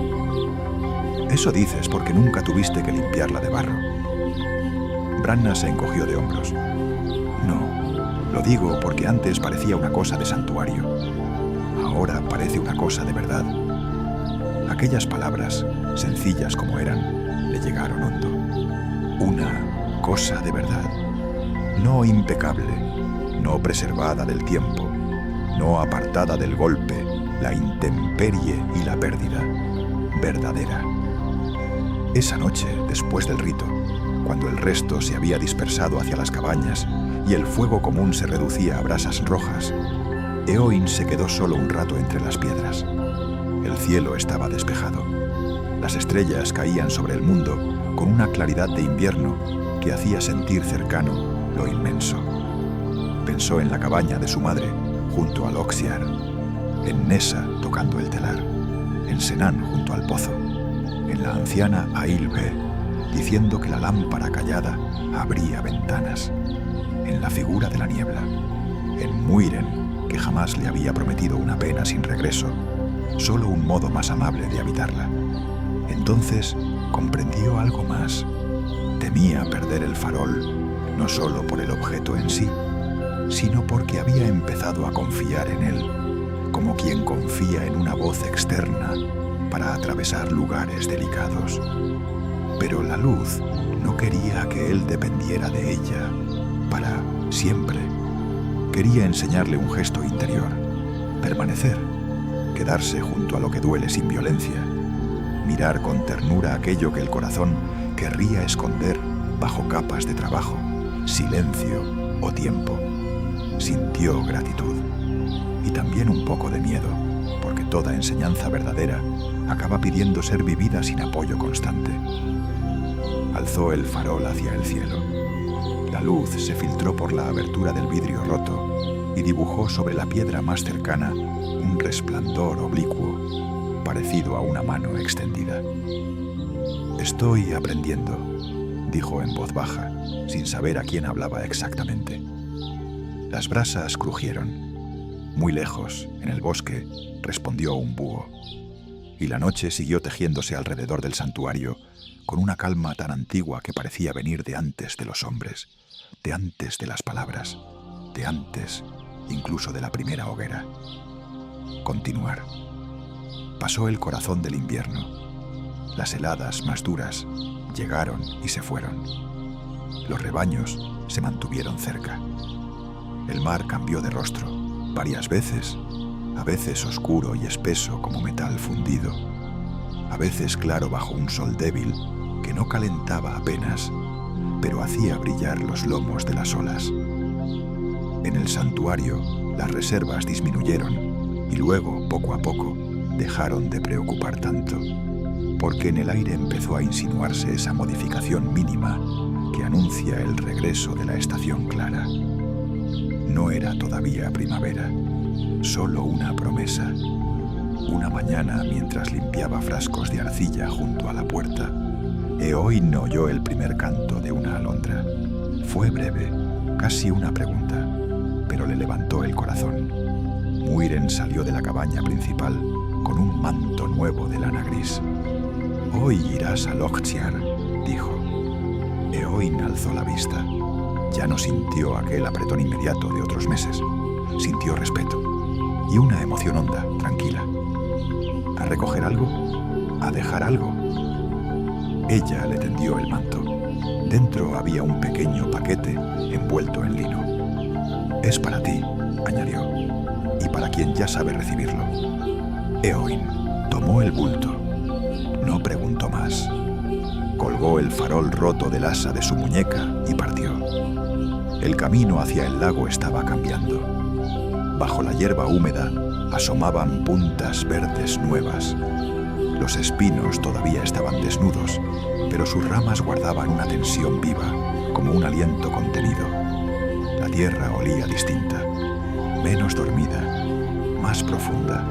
[SPEAKER 1] Eso dices porque nunca tuviste que limpiarla de barro. Branna se encogió de hombros. No, lo digo porque antes parecía una cosa de santuario. Ahora parece una cosa de verdad. Aquellas palabras, sencillas como eran, le llegaron hondo. Una cosa de verdad. No impecable, no preservada del tiempo, no apartada del golpe, la intemperie y la pérdida. Verdadera. Esa noche, después del rito, cuando el resto se había dispersado hacia las cabañas y el fuego común se reducía a brasas rojas, Eowyn se quedó solo un rato entre las piedras. El cielo estaba despejado. Las estrellas caían sobre el mundo con una claridad de invierno que hacía sentir cercano lo inmenso. Pensó en la cabaña de su madre, junto al Oxiar, en Nessa tocando el telar, en Senán junto al pozo, en la anciana Ailbe, diciendo que la lámpara callada abría ventanas, en la figura de la niebla, en Muiren, que jamás le había prometido una pena sin regreso, solo un modo más amable de habitarla. Entonces comprendió algo más. Temía perder el farol, no solo por el objeto en sí, sino porque había empezado a confiar en él, como quien confía en una voz externa para atravesar lugares delicados. Pero la luz no quería que él dependiera de ella para siempre. Quería enseñarle un gesto interior, permanecer, quedarse junto a lo que duele sin violencia, mirar con ternura aquello que el corazón querría esconder bajo capas de trabajo, silencio o tiempo. Sintió gratitud y también un poco de miedo, porque toda enseñanza verdadera acaba pidiendo ser vivida sin apoyo constante. Alzó el farol hacia el cielo. La luz se filtró por la abertura del vidrio roto y dibujó sobre la piedra más cercana un resplandor oblicuo, parecido a una mano extendida. «Estoy aprendiendo», dijo en voz baja, sin saber a quién hablaba exactamente. Las brasas crujieron. Muy lejos, en el bosque, respondió un búho. Y la noche siguió tejiéndose alrededor del santuario, con una calma tan antigua que parecía venir de antes de los hombres, de antes de las palabras, de antes incluso de la primera hoguera. Continuar. Pasó el corazón del invierno. Las heladas más duras llegaron y se fueron. Los rebaños se mantuvieron cerca. El mar cambió de rostro, varias veces, a veces oscuro y espeso como metal fundido, a veces claro bajo un sol débil que no calentaba apenas, pero hacía brillar los lomos de las olas. En el santuario, las reservas disminuyeron y luego, poco a poco, dejaron de preocupar tanto, porque en el aire empezó a insinuarse esa modificación mínima que anuncia el regreso de la estación clara. No era todavía primavera, solo una promesa. Una mañana, mientras limpiaba frascos de arcilla junto a la puerta, Eowyn oyó el primer canto de una alondra. Fue breve, casi una pregunta, pero le levantó el corazón. Muiren salió de la cabaña principal con un manto nuevo de lana gris. «Hoy irás a Lothchiar», dijo. Eowyn alzó la vista. Ya no sintió aquel apretón inmediato de otros meses. Sintió respeto y una emoción honda, tranquila. ¿A recoger algo? ¿A dejar algo? Ella le tendió el manto. Dentro había un pequeño paquete envuelto en lino. «Es para ti», añadió, «y para quien ya sabe recibirlo». Eowyn tomó el bulto. No preguntó más. Colgó el farol roto del asa de su muñeca y partió. El camino hacia el lago estaba cambiando. Bajo la hierba húmeda asomaban puntas verdes nuevas. Los espinos todavía estaban desnudos, pero sus ramas guardaban una tensión viva, como un aliento contenido. La tierra olía distinta, menos dormida, más profunda.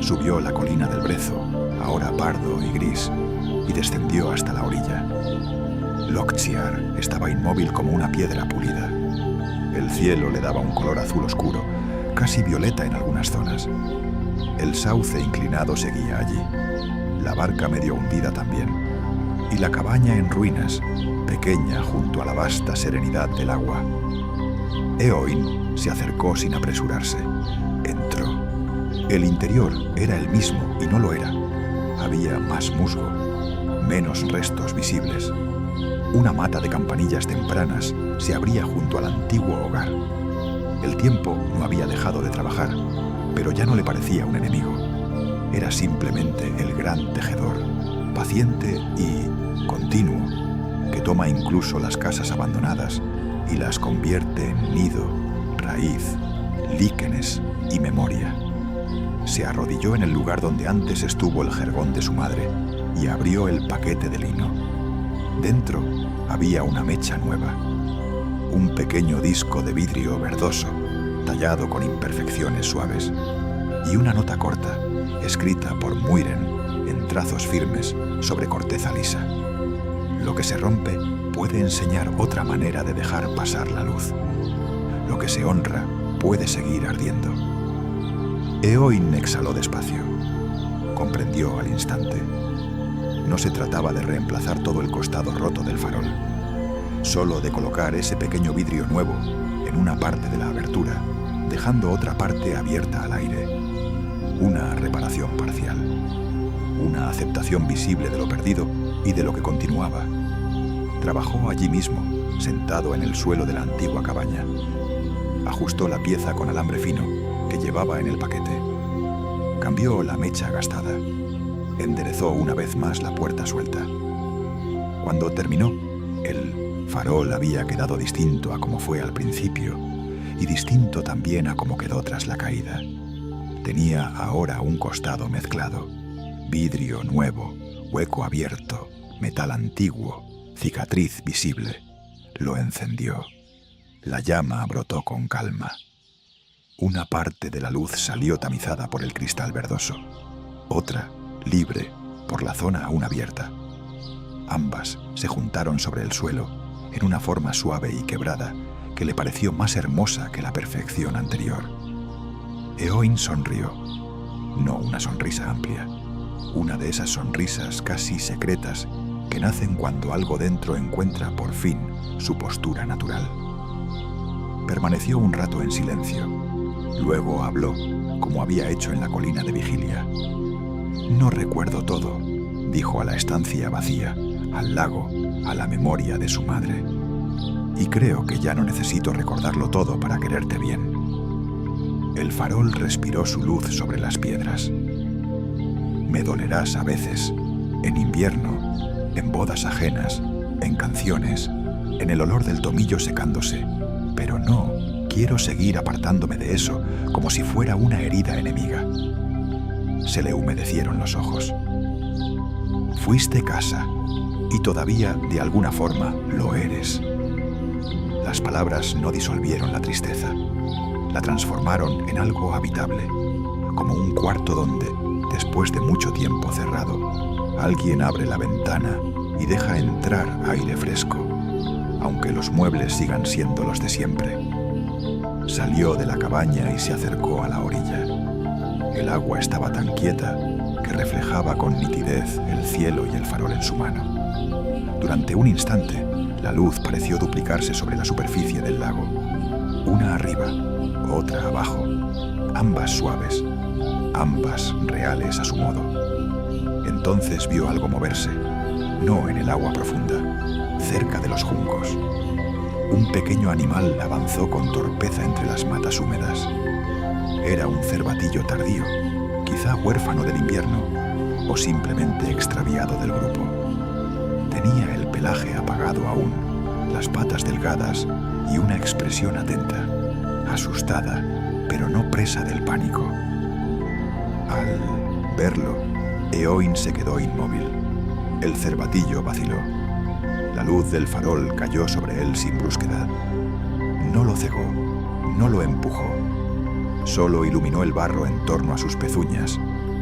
[SPEAKER 1] Subió la colina del Brezo, ahora pardo y gris, y descendió hasta la orilla. Lothchiar estaba inmóvil como una piedra pulida. El cielo le daba un color azul oscuro, casi violeta en algunas zonas. El sauce inclinado seguía allí, la barca medio hundida también, y la cabaña en ruinas, pequeña junto a la vasta serenidad del agua. Eowyn se acercó sin apresurarse. Entró. El interior era el mismo y no lo era. Había más musgo, menos restos visibles. Una mata de campanillas tempranas se abría junto al antiguo hogar. El tiempo no había dejado de trabajar, pero ya no le parecía un enemigo. Era simplemente el gran tejedor, paciente y continuo, que toma incluso las casas abandonadas y las convierte en nido, raíz, líquenes y memoria. Se arrodilló en el lugar donde antes estuvo el jergón de su madre y abrió el paquete de lino. Dentro había una mecha nueva, un pequeño disco de vidrio verdoso, tallado con imperfecciones suaves, y una nota corta, escrita por Muiren en trazos firmes sobre corteza lisa. Lo que se rompe puede enseñar otra manera de dejar pasar la luz. Lo que se honra puede seguir ardiendo. Eowyn exhaló despacio. Comprendió al instante. No se trataba de reemplazar todo el costado roto del farol, solo de colocar ese pequeño vidrio nuevo en una parte de la abertura, dejando otra parte abierta al aire. Una reparación parcial. Una aceptación visible de lo perdido y de lo que continuaba. Trabajó allí mismo, sentado en el suelo de la antigua cabaña. Ajustó la pieza con alambre fino que llevaba en el paquete. Cambió la mecha gastada. Enderezó una vez más la puerta suelta. Cuando terminó, el farol había quedado distinto a como fue al principio y distinto también a como quedó tras la caída. Tenía ahora un costado mezclado, vidrio nuevo, hueco abierto, metal antiguo, cicatriz visible. Lo encendió. La llama brotó con calma. Una parte de la luz salió tamizada por el cristal verdoso, otra, libre, por la zona aún abierta. Ambas se juntaron sobre el suelo en una forma suave y quebrada que le pareció más hermosa que la perfección anterior. Eowyn sonrió. No una sonrisa amplia, una de esas sonrisas casi secretas que nacen cuando algo dentro encuentra por fin su postura natural. Permaneció un rato en silencio. Luego habló, como había hecho en la colina de vigilia. «No recuerdo todo», dijo a la estancia vacía, al lago, a la memoria de su madre. «Y creo que ya no necesito recordarlo todo para quererte bien». El farol respiró su luz sobre las piedras. «Me dolerás a veces, en invierno, en bodas ajenas, en canciones, en el olor del tomillo secándose, pero no quiero seguir apartándome de eso como si fuera una herida enemiga. Se le humedecieron los ojos. Fuiste casa, y todavía, de alguna forma, lo eres. Las palabras no disolvieron la tristeza. La transformaron en algo habitable, como un cuarto donde, después de mucho tiempo cerrado, alguien abre la ventana y deja entrar aire fresco, aunque los muebles sigan siendo los de siempre. Salió de la cabaña y se acercó a la orilla. El agua estaba tan quieta que reflejaba con nitidez el cielo y el farol en su mano. Durante un instante, la luz pareció duplicarse sobre la superficie del lago. Una arriba, otra abajo, ambas suaves, ambas reales a su modo. Entonces vio algo moverse, no en el agua profunda, cerca de los juncos. Un pequeño animal avanzó con torpeza entre las matas húmedas. Era un cervatillo tardío, quizá huérfano del invierno o simplemente extraviado del grupo. Tenía el pelaje apagado aún, las patas delgadas y una expresión atenta, asustada, pero no presa del pánico. Al verlo, Eowyn se quedó inmóvil. El cervatillo vaciló. La luz del farol cayó sobre él sin brusquedad. No lo cegó, no lo empujó. Solo iluminó el barro en torno a sus pezuñas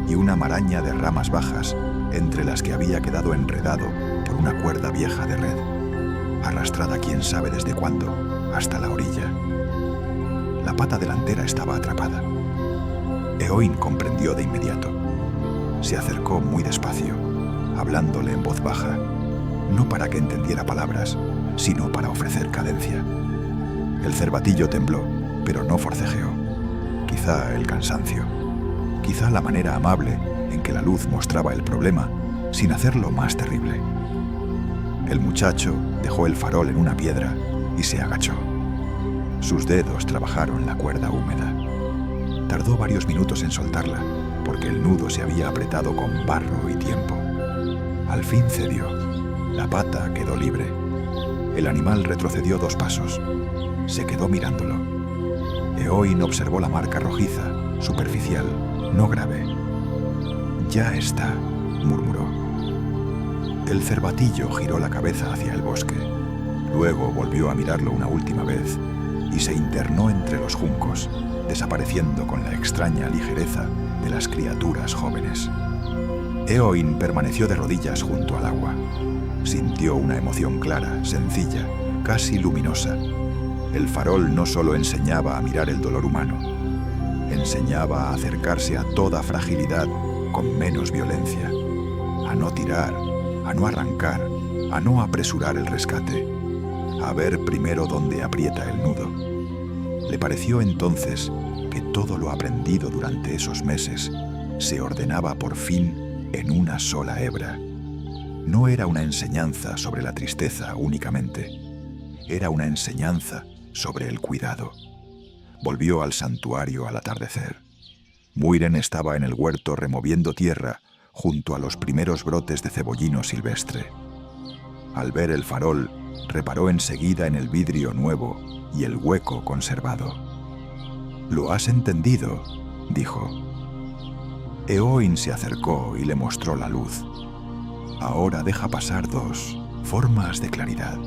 [SPEAKER 1] y una maraña de ramas bajas entre las que había quedado enredado por una cuerda vieja de red, arrastrada quién sabe desde cuándo, hasta la orilla. La pata delantera estaba atrapada. Eowyn comprendió de inmediato. Se acercó muy despacio, hablándole en voz baja, no para que entendiera palabras, sino para ofrecer cadencia. El cervatillo tembló, pero no forcejeó. Quizá el cansancio, quizá la manera amable en que la luz mostraba el problema, sin hacerlo más terrible. El muchacho dejó el farol en una piedra y se agachó. Sus dedos trabajaron la cuerda húmeda. Tardó varios minutos en soltarla, porque el nudo se había apretado con barro y tiempo. Al fin cedió. La pata quedó libre. El animal retrocedió 2 pasos. Se quedó mirándolo. Eowyn observó la marca rojiza, superficial, no grave. «Ya está», murmuró. El cervatillo giró la cabeza hacia el bosque. Luego volvió a mirarlo una última vez y se internó entre los juncos, desapareciendo con la extraña ligereza de las criaturas jóvenes. Eowyn permaneció de rodillas junto al agua. Sintió una emoción clara, sencilla, casi luminosa. El farol no solo enseñaba a mirar el dolor humano, enseñaba a acercarse a toda fragilidad con menos violencia, a no tirar, a no arrancar, a no apresurar el rescate, a ver primero dónde aprieta el nudo. Le pareció entonces que todo lo aprendido durante esos meses se ordenaba por fin en una sola hebra. No era una enseñanza sobre la tristeza únicamente, era una enseñanza sobre el cuidado. Volvió al santuario al atardecer. Muiren estaba en el huerto removiendo tierra junto a los primeros brotes de cebollino silvestre. Al ver el farol, reparó enseguida en el vidrio nuevo y el hueco conservado. «¿Lo has entendido?», dijo. Eowyn se acercó y le mostró la luz. «Ahora deja pasar 2 formas de claridad».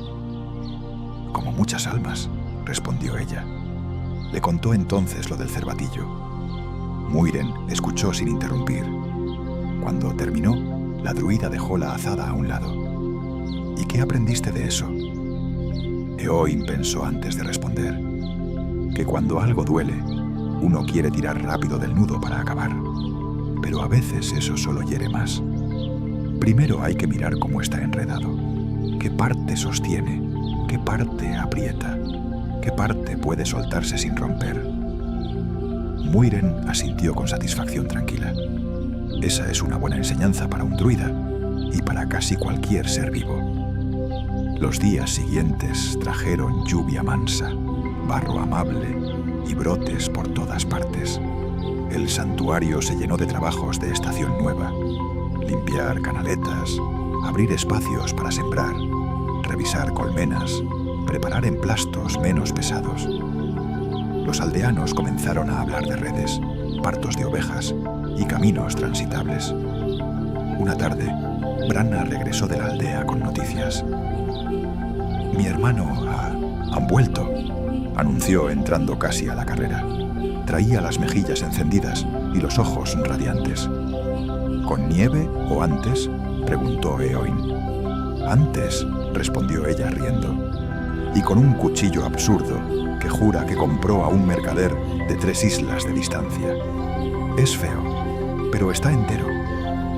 [SPEAKER 1] «Como muchas almas», respondió ella. Le contó entonces lo del cervatillo. Muiren escuchó sin interrumpir. Cuando terminó, la druida dejó la azada a un lado. «¿Y qué aprendiste de eso?». Eowyn pensó antes de responder. Que cuando algo duele, uno quiere tirar rápido del nudo para acabar. Pero a veces eso solo hiere más. Primero hay que mirar cómo está enredado. ¿Qué parte sostiene? ¿Qué parte aprieta? ¿Qué parte puede soltarse sin romper? Muiren asintió con satisfacción tranquila. Esa es una buena enseñanza para un druida y para casi cualquier ser vivo. Los días siguientes trajeron lluvia mansa, barro amable y brotes por todas partes. El santuario se llenó de trabajos de estación nueva. Limpiar canaletas, abrir espacios para sembrar, revisar colmenas, preparar emplastos menos pesados. los aldeanos comenzaron a hablar de redes, partos de ovejas y caminos transitables. Una tarde, Branna regresó de la aldea con noticias. «Mi hermano han vuelto», anunció entrando casi a la carrera. Traía las mejillas encendidas y los ojos radiantes. «¿Con nieve o antes?», preguntó Éoin. «Antes», respondió ella riendo, «y con un cuchillo absurdo que jura que compró a un mercader de 3 islas de distancia. Es feo, pero está entero.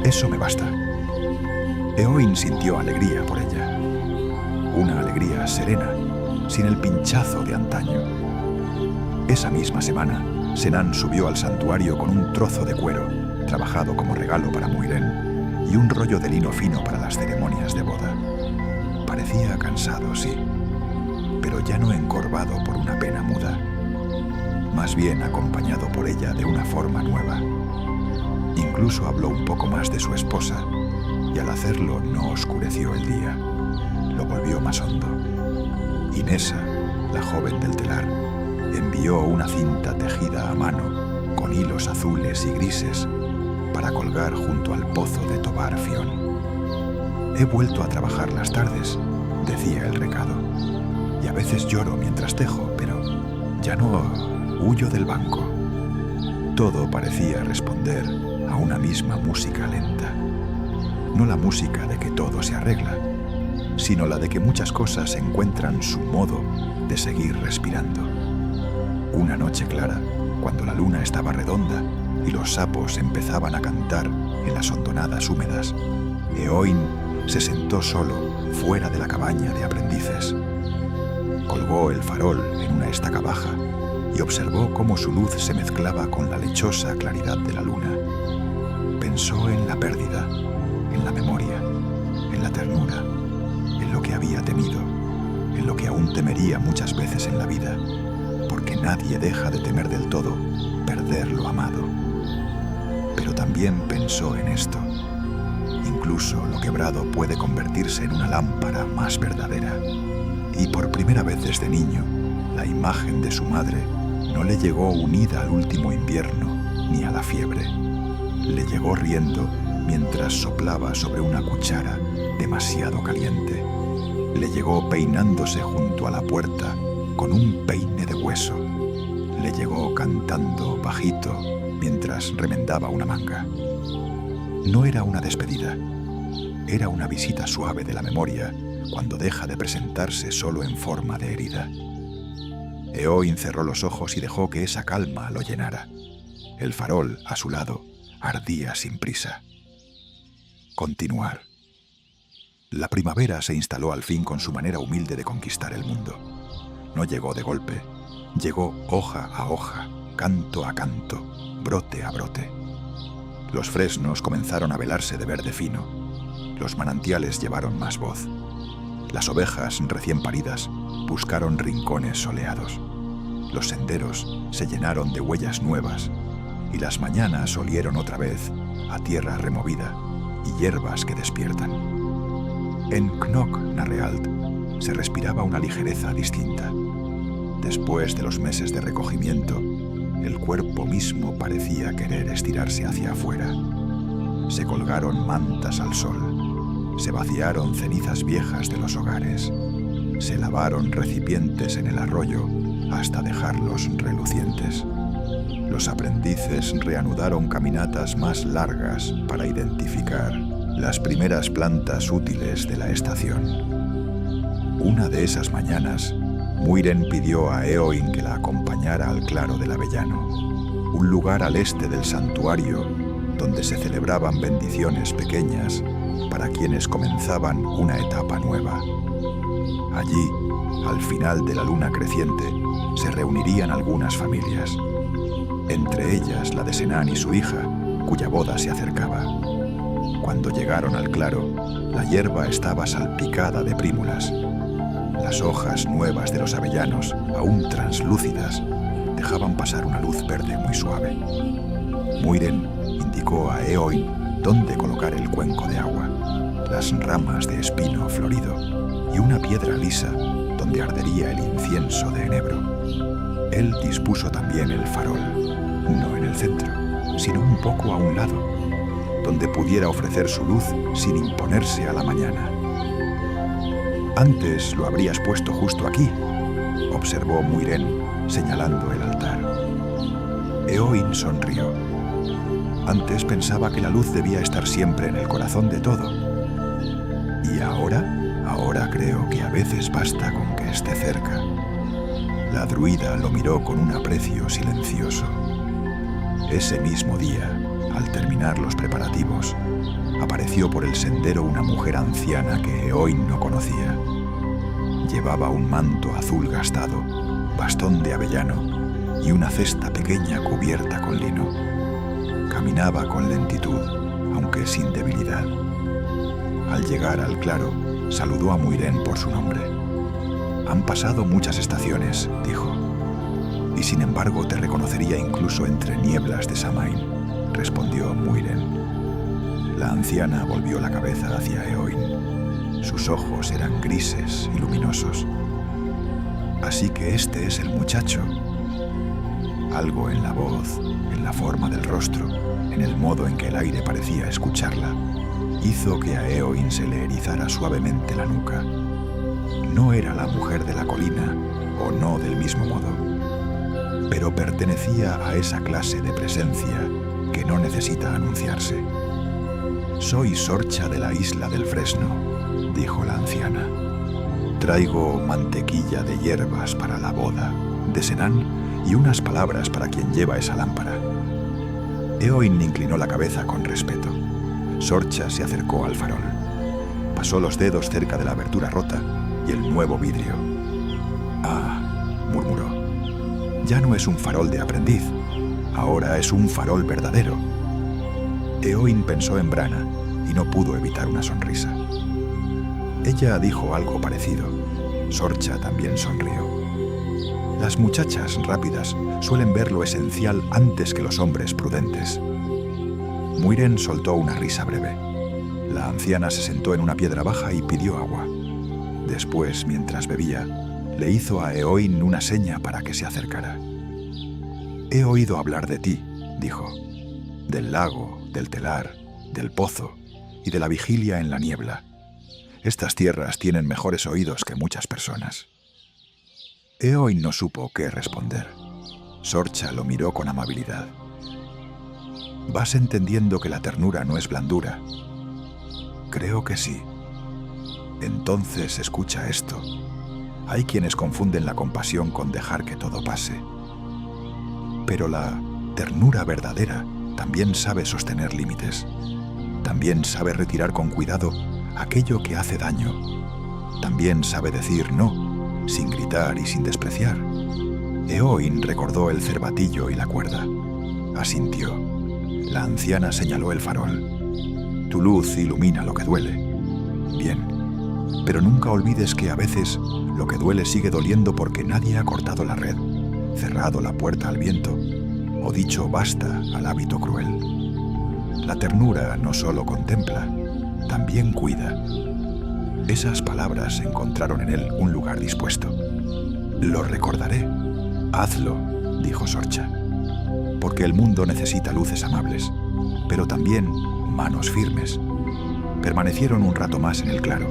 [SPEAKER 1] Eso me basta». Éoin sintió alegría por ella. Una alegría serena, sin el pinchazo de antaño. Esa misma semana, Senán subió al santuario con un trozo de cuero, trabajado como regalo para Muirén, y un rollo de lino fino para las ceremonias de boda. Parecía cansado, sí, pero ya no encorvado por una pena muda, más bien acompañado por ella de una forma nueva. Incluso habló un poco más de su esposa, y al hacerlo no oscureció el día, lo volvió más hondo. Inesa, la joven del telar, envió una cinta tejida a mano con hilos azules y grises para colgar junto al pozo de Tobar Fion. «He vuelto a trabajar las tardes», decía el recado, «y a veces lloro mientras tejo, pero ya no huyo del banco». Todo parecía responder a una misma música lenta. No la música de que todo se arregla, sino la de que muchas cosas encuentran su modo de seguir respirando. Una noche clara, cuando la luna estaba redonda y los sapos empezaban a cantar en las hondonadas húmedas, Éoin se sentó solo fuera de la cabaña de aprendices. Colgó el farol en una estaca baja y observó cómo su luz se mezclaba con la lechosa claridad de la luna. Pensó en la pérdida, en la memoria, en la ternura, en lo que había temido, en lo que aún temería muchas veces en la vida, porque nadie deja de temer del todo perder lo amado. Pero también pensó en esto: incluso lo quebrado puede convertirse en una lámpara más verdadera. Y por primera vez desde niño, la imagen de su madre no le llegó unida al último invierno ni a la fiebre. Le llegó riendo mientras soplaba sobre una cuchara demasiado caliente. Le llegó peinándose junto a la puerta con un peine de hueso. Le llegó cantando bajito mientras remendaba una manga. No era una despedida, era una visita suave de la memoria cuando deja de presentarse solo en forma de herida. Éoin cerró los ojos y dejó que esa calma lo llenara. El farol, a su lado, ardía sin prisa. Continuar. La primavera se instaló al fin con su manera humilde de conquistar el mundo. No llegó de golpe, llegó hoja a hoja, canto a canto, brote a brote. Los fresnos comenzaron a velarse de verde fino. Los manantiales llevaron más voz. Las ovejas recién paridas buscaron rincones soleados. Los senderos se llenaron de huellas nuevas y las mañanas olieron otra vez a tierra removida y hierbas que despiertan. En Knock-Narreald se respiraba una ligereza distinta. Después de los meses de recogimiento, el cuerpo mismo parecía querer estirarse hacia afuera. Se colgaron mantas al sol, se vaciaron cenizas viejas de los hogares, se lavaron recipientes en el arroyo hasta dejarlos relucientes. Los aprendices reanudaron caminatas más largas para identificar las primeras plantas útiles de la estación. Una de esas mañanas, Muirén pidió a Éoin que la acompañara al claro del Avellano, un lugar al este del santuario donde se celebraban bendiciones pequeñas para quienes comenzaban una etapa nueva. Allí, al final de la luna creciente, se reunirían algunas familias, entre ellas la de Senán y su hija, cuya boda se acercaba. Cuando llegaron al claro, la hierba estaba salpicada de prímulas. Las hojas nuevas de los avellanos, aún translúcidas, dejaban pasar una luz verde muy suave. Muirén indicó a Éoin dónde colocar el cuenco de agua, las ramas de espino florido y una piedra lisa donde ardería el incienso de enebro. Él dispuso también el farol, no en el centro, sino un poco a un lado, donde pudiera ofrecer su luz sin imponerse a la mañana. «Antes lo habrías puesto justo aquí», observó Muirén, señalando el altar. Eowyn sonrió. Antes pensaba que la luz debía estar siempre en el corazón de todo. ¿Y ahora? Ahora creo que a veces basta con que esté cerca. La druida lo miró con un aprecio silencioso. Ese mismo día, al terminar los preparativos, apareció por el sendero una mujer anciana que Eowyn no conocía. Llevaba un manto azul gastado, bastón de avellano y una cesta pequeña cubierta con lino. Caminaba con lentitud, aunque sin debilidad. Al llegar al claro, saludó a Muirén por su nombre. «Han pasado muchas estaciones», dijo. «Y sin embargo te reconocería incluso entre nieblas de Samhain», respondió Muirén. La anciana volvió la cabeza hacia Eowyn. Sus ojos eran grises y luminosos. «Así que este es el muchacho». Algo en la voz, en la forma del rostro, en el modo en que el aire parecía escucharla, hizo que a Eowyn se le erizara suavemente la nuca. No era la mujer de la colina, o no del mismo modo, pero pertenecía a esa clase de presencia que no necesita anunciarse. «Soy Sorcha de la isla del Fresno», dijo la anciana. «Traigo mantequilla de hierbas para la boda de Senán y unas palabras para quien lleva esa lámpara». Eowyn inclinó la cabeza con respeto. Sorcha se acercó al farol. Pasó los dedos cerca de la abertura rota y el nuevo vidrio. «Ah», murmuró, «ya no es un farol de aprendiz, ahora es un farol verdadero». Eowyn pensó en Brana y no pudo evitar una sonrisa. Ella dijo algo parecido. Sorcha también sonrió. Las muchachas rápidas suelen ver lo esencial antes que los hombres prudentes. Muirén soltó una risa breve. La anciana se sentó en una piedra baja y pidió agua. Después, mientras bebía, le hizo a Eowyn una seña para que se acercara. «He oído hablar de ti», dijo, «del lago, del telar, del pozo y de la vigilia en la niebla. Estas tierras tienen mejores oídos que muchas personas». Eowyn no supo qué responder. Sorcha lo miró con amabilidad. «¿Vas entendiendo que la ternura no es blandura?» «Creo que sí». «Entonces escucha esto. Hay quienes confunden la compasión con dejar que todo pase. Pero la ternura verdadera también sabe sostener límites. También sabe retirar con cuidado aquello que hace daño. También sabe decir no, sin gritar y sin despreciar». Eowyn recordó el cervatillo y la cuerda. Asintió. La anciana señaló el farol. «Tu luz ilumina lo que duele. Bien, pero nunca olvides que a veces lo que duele sigue doliendo porque nadie ha cortado la red, cerrado la puerta al viento o dicho basta al hábito cruel. La ternura no solo contempla, también cuida». Esas palabras encontraron en él un lugar dispuesto. «Lo recordaré». «Hazlo», dijo Sorcha, «porque el mundo necesita luces amables, pero también manos firmes». Permanecieron un rato más en el claro,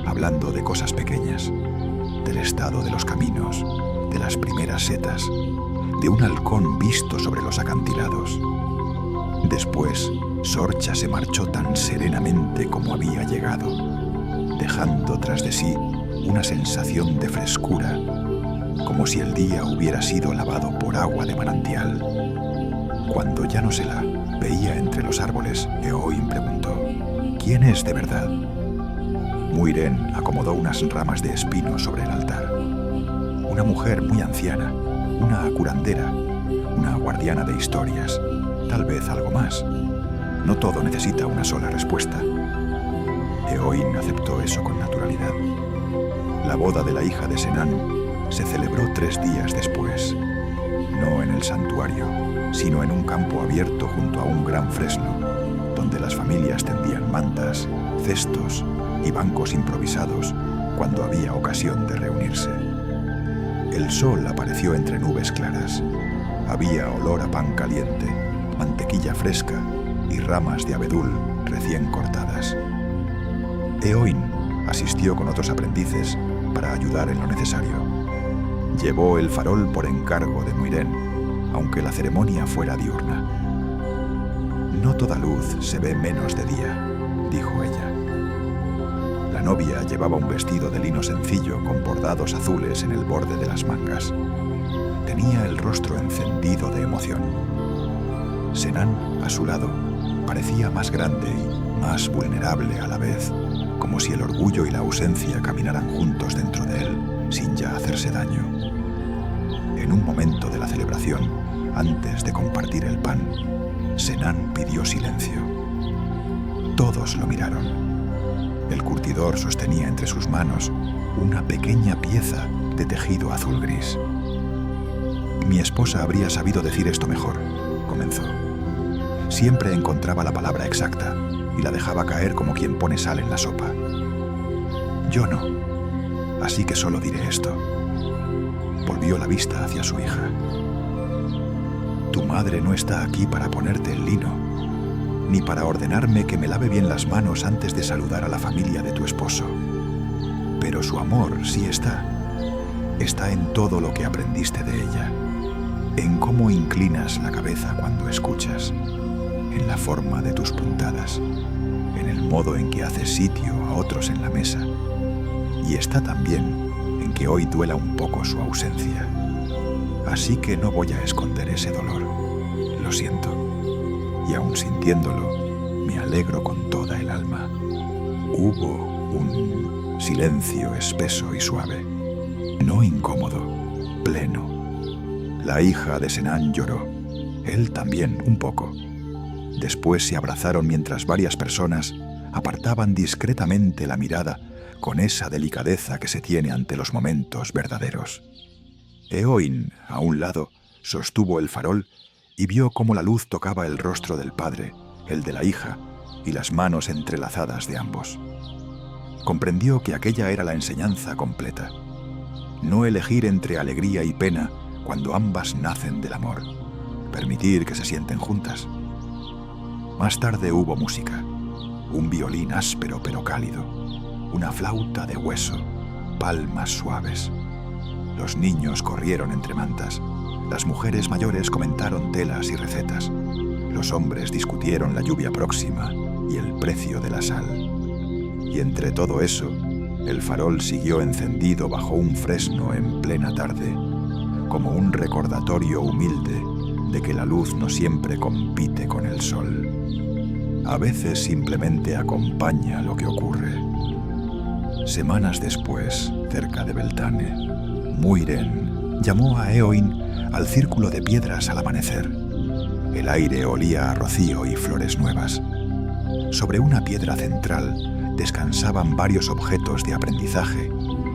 [SPEAKER 1] hablando de cosas pequeñas, del estado de los caminos, de las primeras setas, de un halcón visto sobre los acantilados. Después, Sorcha se marchó tan serenamente como había llegado, dejando tras de sí una sensación de frescura, como si el día hubiera sido lavado por agua de manantial. Cuando ya no se la veía entre los árboles, Eowyn preguntó: «¿Quién es de verdad?». Muirén acomodó unas ramas de espino sobre el altar. «Una mujer muy anciana, una curandera, una guardiana de historias, tal vez algo más. No todo necesita una sola respuesta». Eowyn aceptó eso con naturalidad. La boda de la hija de Senán se celebró 3 días después, no en el santuario, sino en un campo abierto junto a un gran fresno, donde las familias tendían mantas, cestos y bancos improvisados cuando había ocasión de reunirse. El sol apareció entre nubes claras. Había olor a pan caliente, mantequilla fresca y ramas de abedul recién cortadas. Eoin asistió con otros aprendices para ayudar en lo necesario. Llevó el farol por encargo de Muirén, aunque la ceremonia fuera diurna. «No toda luz se ve menos de día», dijo ella. La novia llevaba un vestido de lino sencillo con bordados azules en el borde de las mangas. Tenía el rostro encendido de emoción. Senán, a su lado, parecía más grande y más vulnerable a la vez, como si el orgullo y la ausencia caminaran juntos dentro de él, sin ya hacerse daño. En un momento de la celebración, antes de compartir el pan, Senán pidió silencio. Todos lo miraron. El curtidor sostenía entre sus manos una pequeña pieza de tejido azul gris. «Mi esposa habría sabido decir esto mejor», comenzó. «Siempre encontraba la palabra exacta y la dejaba caer como quien pone sal en la sopa. Yo no, así que solo diré esto». Volvió la vista hacia su hija. «Tu madre no está aquí para ponerte el lino, ni para ordenarme que me lave bien las manos antes de saludar a la familia de tu esposo. Pero su amor sí está. Está en todo lo que aprendiste de ella, en cómo inclinas la cabeza cuando escuchas, en la forma de tus puntadas, en el modo en que haces sitio a otros en la mesa. Y está también en que hoy duela un poco su ausencia. Así que no voy a esconder ese dolor. Lo siento. Y aun sintiéndolo, me alegro con toda el alma». Hubo un silencio espeso y suave, no incómodo, pleno. La hija de Senán lloró, él también un poco. Después se abrazaron mientras varias personas apartaban discretamente la mirada con esa delicadeza que se tiene ante los momentos verdaderos. Eoin, a un lado, sostuvo el farol y vio cómo la luz tocaba el rostro del padre, el de la hija, y las manos entrelazadas de ambos. Comprendió que aquella era la enseñanza completa. No elegir entre alegría y pena cuando ambas nacen del amor. Permitir que se sienten juntas. Más tarde hubo música. Un violín áspero pero cálido. Una flauta de hueso. Palmas suaves. Los niños corrieron entre mantas. Las mujeres mayores comentaron telas y recetas. Los hombres discutieron la lluvia próxima y el precio de la sal. Y entre todo eso, el farol siguió encendido bajo un fresno en plena tarde, como un recordatorio humilde de que la luz no siempre compite con el sol. A veces simplemente acompaña lo que ocurre. Semanas después, cerca de Beltane, Muirén llamó a Eoin al círculo de piedras al amanecer. El aire olía a rocío y flores nuevas. Sobre una piedra central descansaban varios objetos de aprendizaje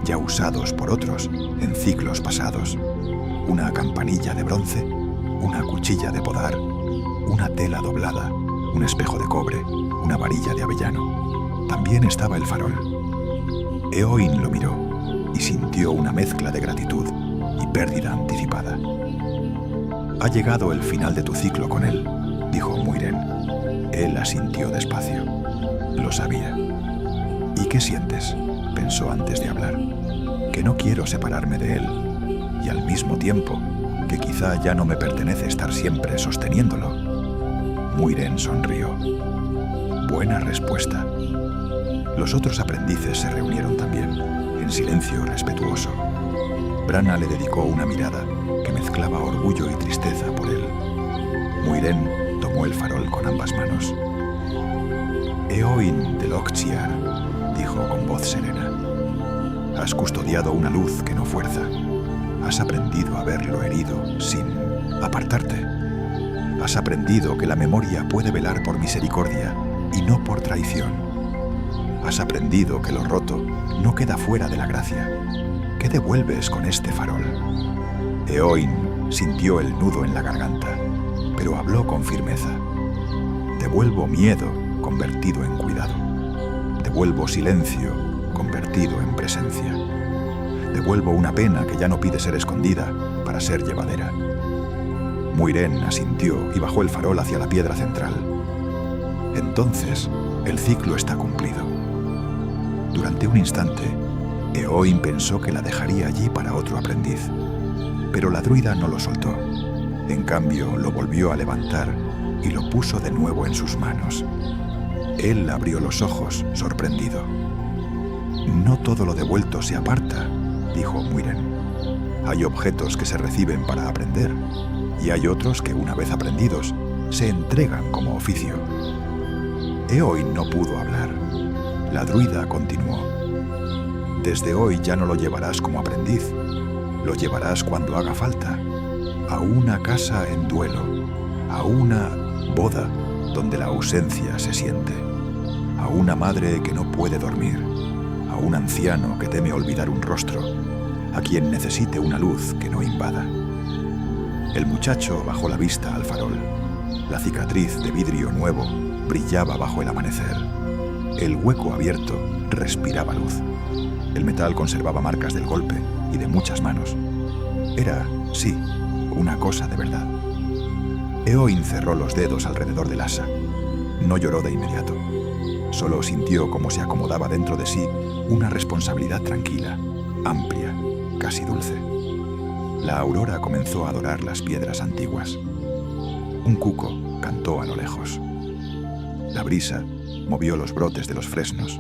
[SPEAKER 1] ya usados por otros en ciclos pasados. Una campanilla de bronce, una cuchilla de podar, una tela doblada, un espejo de cobre, una varilla de avellano. También estaba el farol. Eoin lo miró y sintió una mezcla de gratitud y pérdida anticipada. «Ha llegado el final de tu ciclo con él», dijo Muirén. Él asintió despacio. Lo sabía. «¿Y qué sientes?», pensó antes de hablar. «Que no quiero separarme de él, y al mismo tiempo que quizá ya no me pertenece estar siempre sosteniéndolo». Muirén sonrió. «Buena respuesta». Los otros aprendices se reunieron también, en silencio respetuoso. Branna le dedicó una mirada que mezclaba orgullo y tristeza por él. Muirén tomó el farol con ambas manos. «Eoin de Lok'tsiar», dijo con voz serena, «has custodiado una luz que no fuerza. Has aprendido a ver lo herido sin apartarte. Has aprendido que la memoria puede velar por misericordia y no por traición. Has aprendido que lo roto no queda fuera de la gracia. ¿Qué devuelves con este farol?» Eoin sintió el nudo en la garganta, pero habló con firmeza. «Devuelvo miedo convertido en cuidado. Devuelvo silencio convertido en presencia. Devuelvo una pena que ya no pide ser escondida para ser llevadera. Muirén asintió y bajó el farol hacia la piedra central. Entonces, el ciclo está cumplido. Durante un instante, Eowyn pensó que la dejaría allí para otro aprendiz, pero la druida no lo soltó. En cambio, lo volvió a levantar y lo puso de nuevo en sus manos. Él abrió los ojos, sorprendido. «No todo lo devuelto se aparta», dijo Muirén. «Hay objetos que se reciben para aprender, y hay otros que, una vez aprendidos, se entregan como oficio». Eowyn no pudo hablar. La druida continuó. «Desde hoy ya no lo llevarás como aprendiz. Lo llevarás cuando haga falta. A una casa en duelo, a una boda donde la ausencia se siente, a una madre que no puede dormir, a un anciano que teme olvidar un rostro, a quien necesite una luz que no invada». El muchacho bajó la vista al farol. La cicatriz de vidrio nuevo brillaba bajo el amanecer. El hueco abierto respiraba luz. El metal conservaba marcas del golpe y de muchas manos. Era, sí, una cosa de verdad. Eowyn cerró los dedos alrededor del asa. No lloró de inmediato. Solo sintió cómo se acomodaba dentro de sí una responsabilidad tranquila, amplia, casi dulce. La aurora comenzó a dorar las piedras antiguas. Un cuco cantó a lo lejos. La brisa movió los brotes de los fresnos.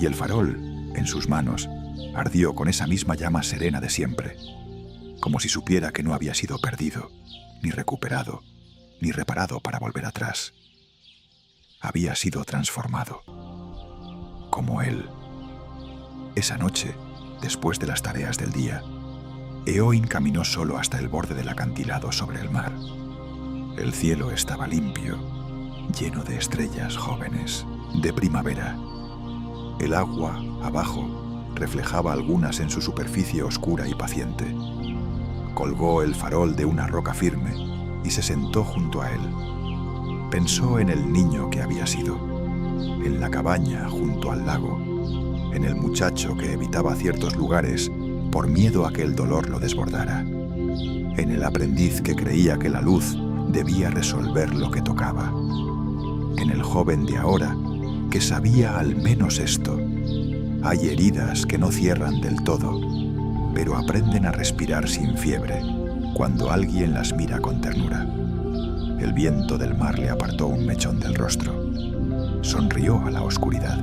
[SPEAKER 1] Y el farol, en sus manos, ardió con esa misma llama serena de siempre, como si supiera que no había sido perdido, ni recuperado, ni reparado para volver atrás. Había sido transformado, como él. Esa noche, después de las tareas del día, Eowyn caminó solo hasta el borde del acantilado sobre el mar. El cielo estaba limpio, lleno de estrellas jóvenes, de primavera. El agua, abajo, reflejaba algunas en su superficie oscura y paciente. Colgó el farol de una roca firme y se sentó junto a él. Pensó en el niño que había sido, en la cabaña junto al lago, en el muchacho que evitaba ciertos lugares por miedo a que el dolor lo desbordara, en el aprendiz que creía que la luz debía resolver lo que tocaba, en el joven de ahora que sabía al menos esto: hay heridas que no cierran del todo, pero aprenden a respirar sin fiebre cuando alguien las mira con ternura. El viento del mar le apartó un mechón del rostro. Sonrió a la oscuridad.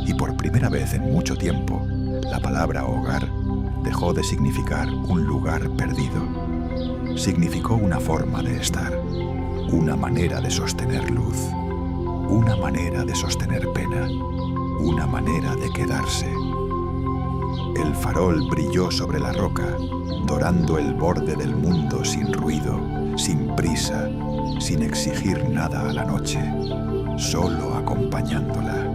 [SPEAKER 1] Y por primera vez en mucho tiempo, la palabra hogar dejó de significar un lugar perdido. Significó una forma de estar, una manera de sostener luz, una manera de sostener pena, una manera de quedarse. El farol brilló sobre la roca, dorando el borde del mundo sin ruido, sin prisa, sin exigir nada a la noche, solo acompañándola.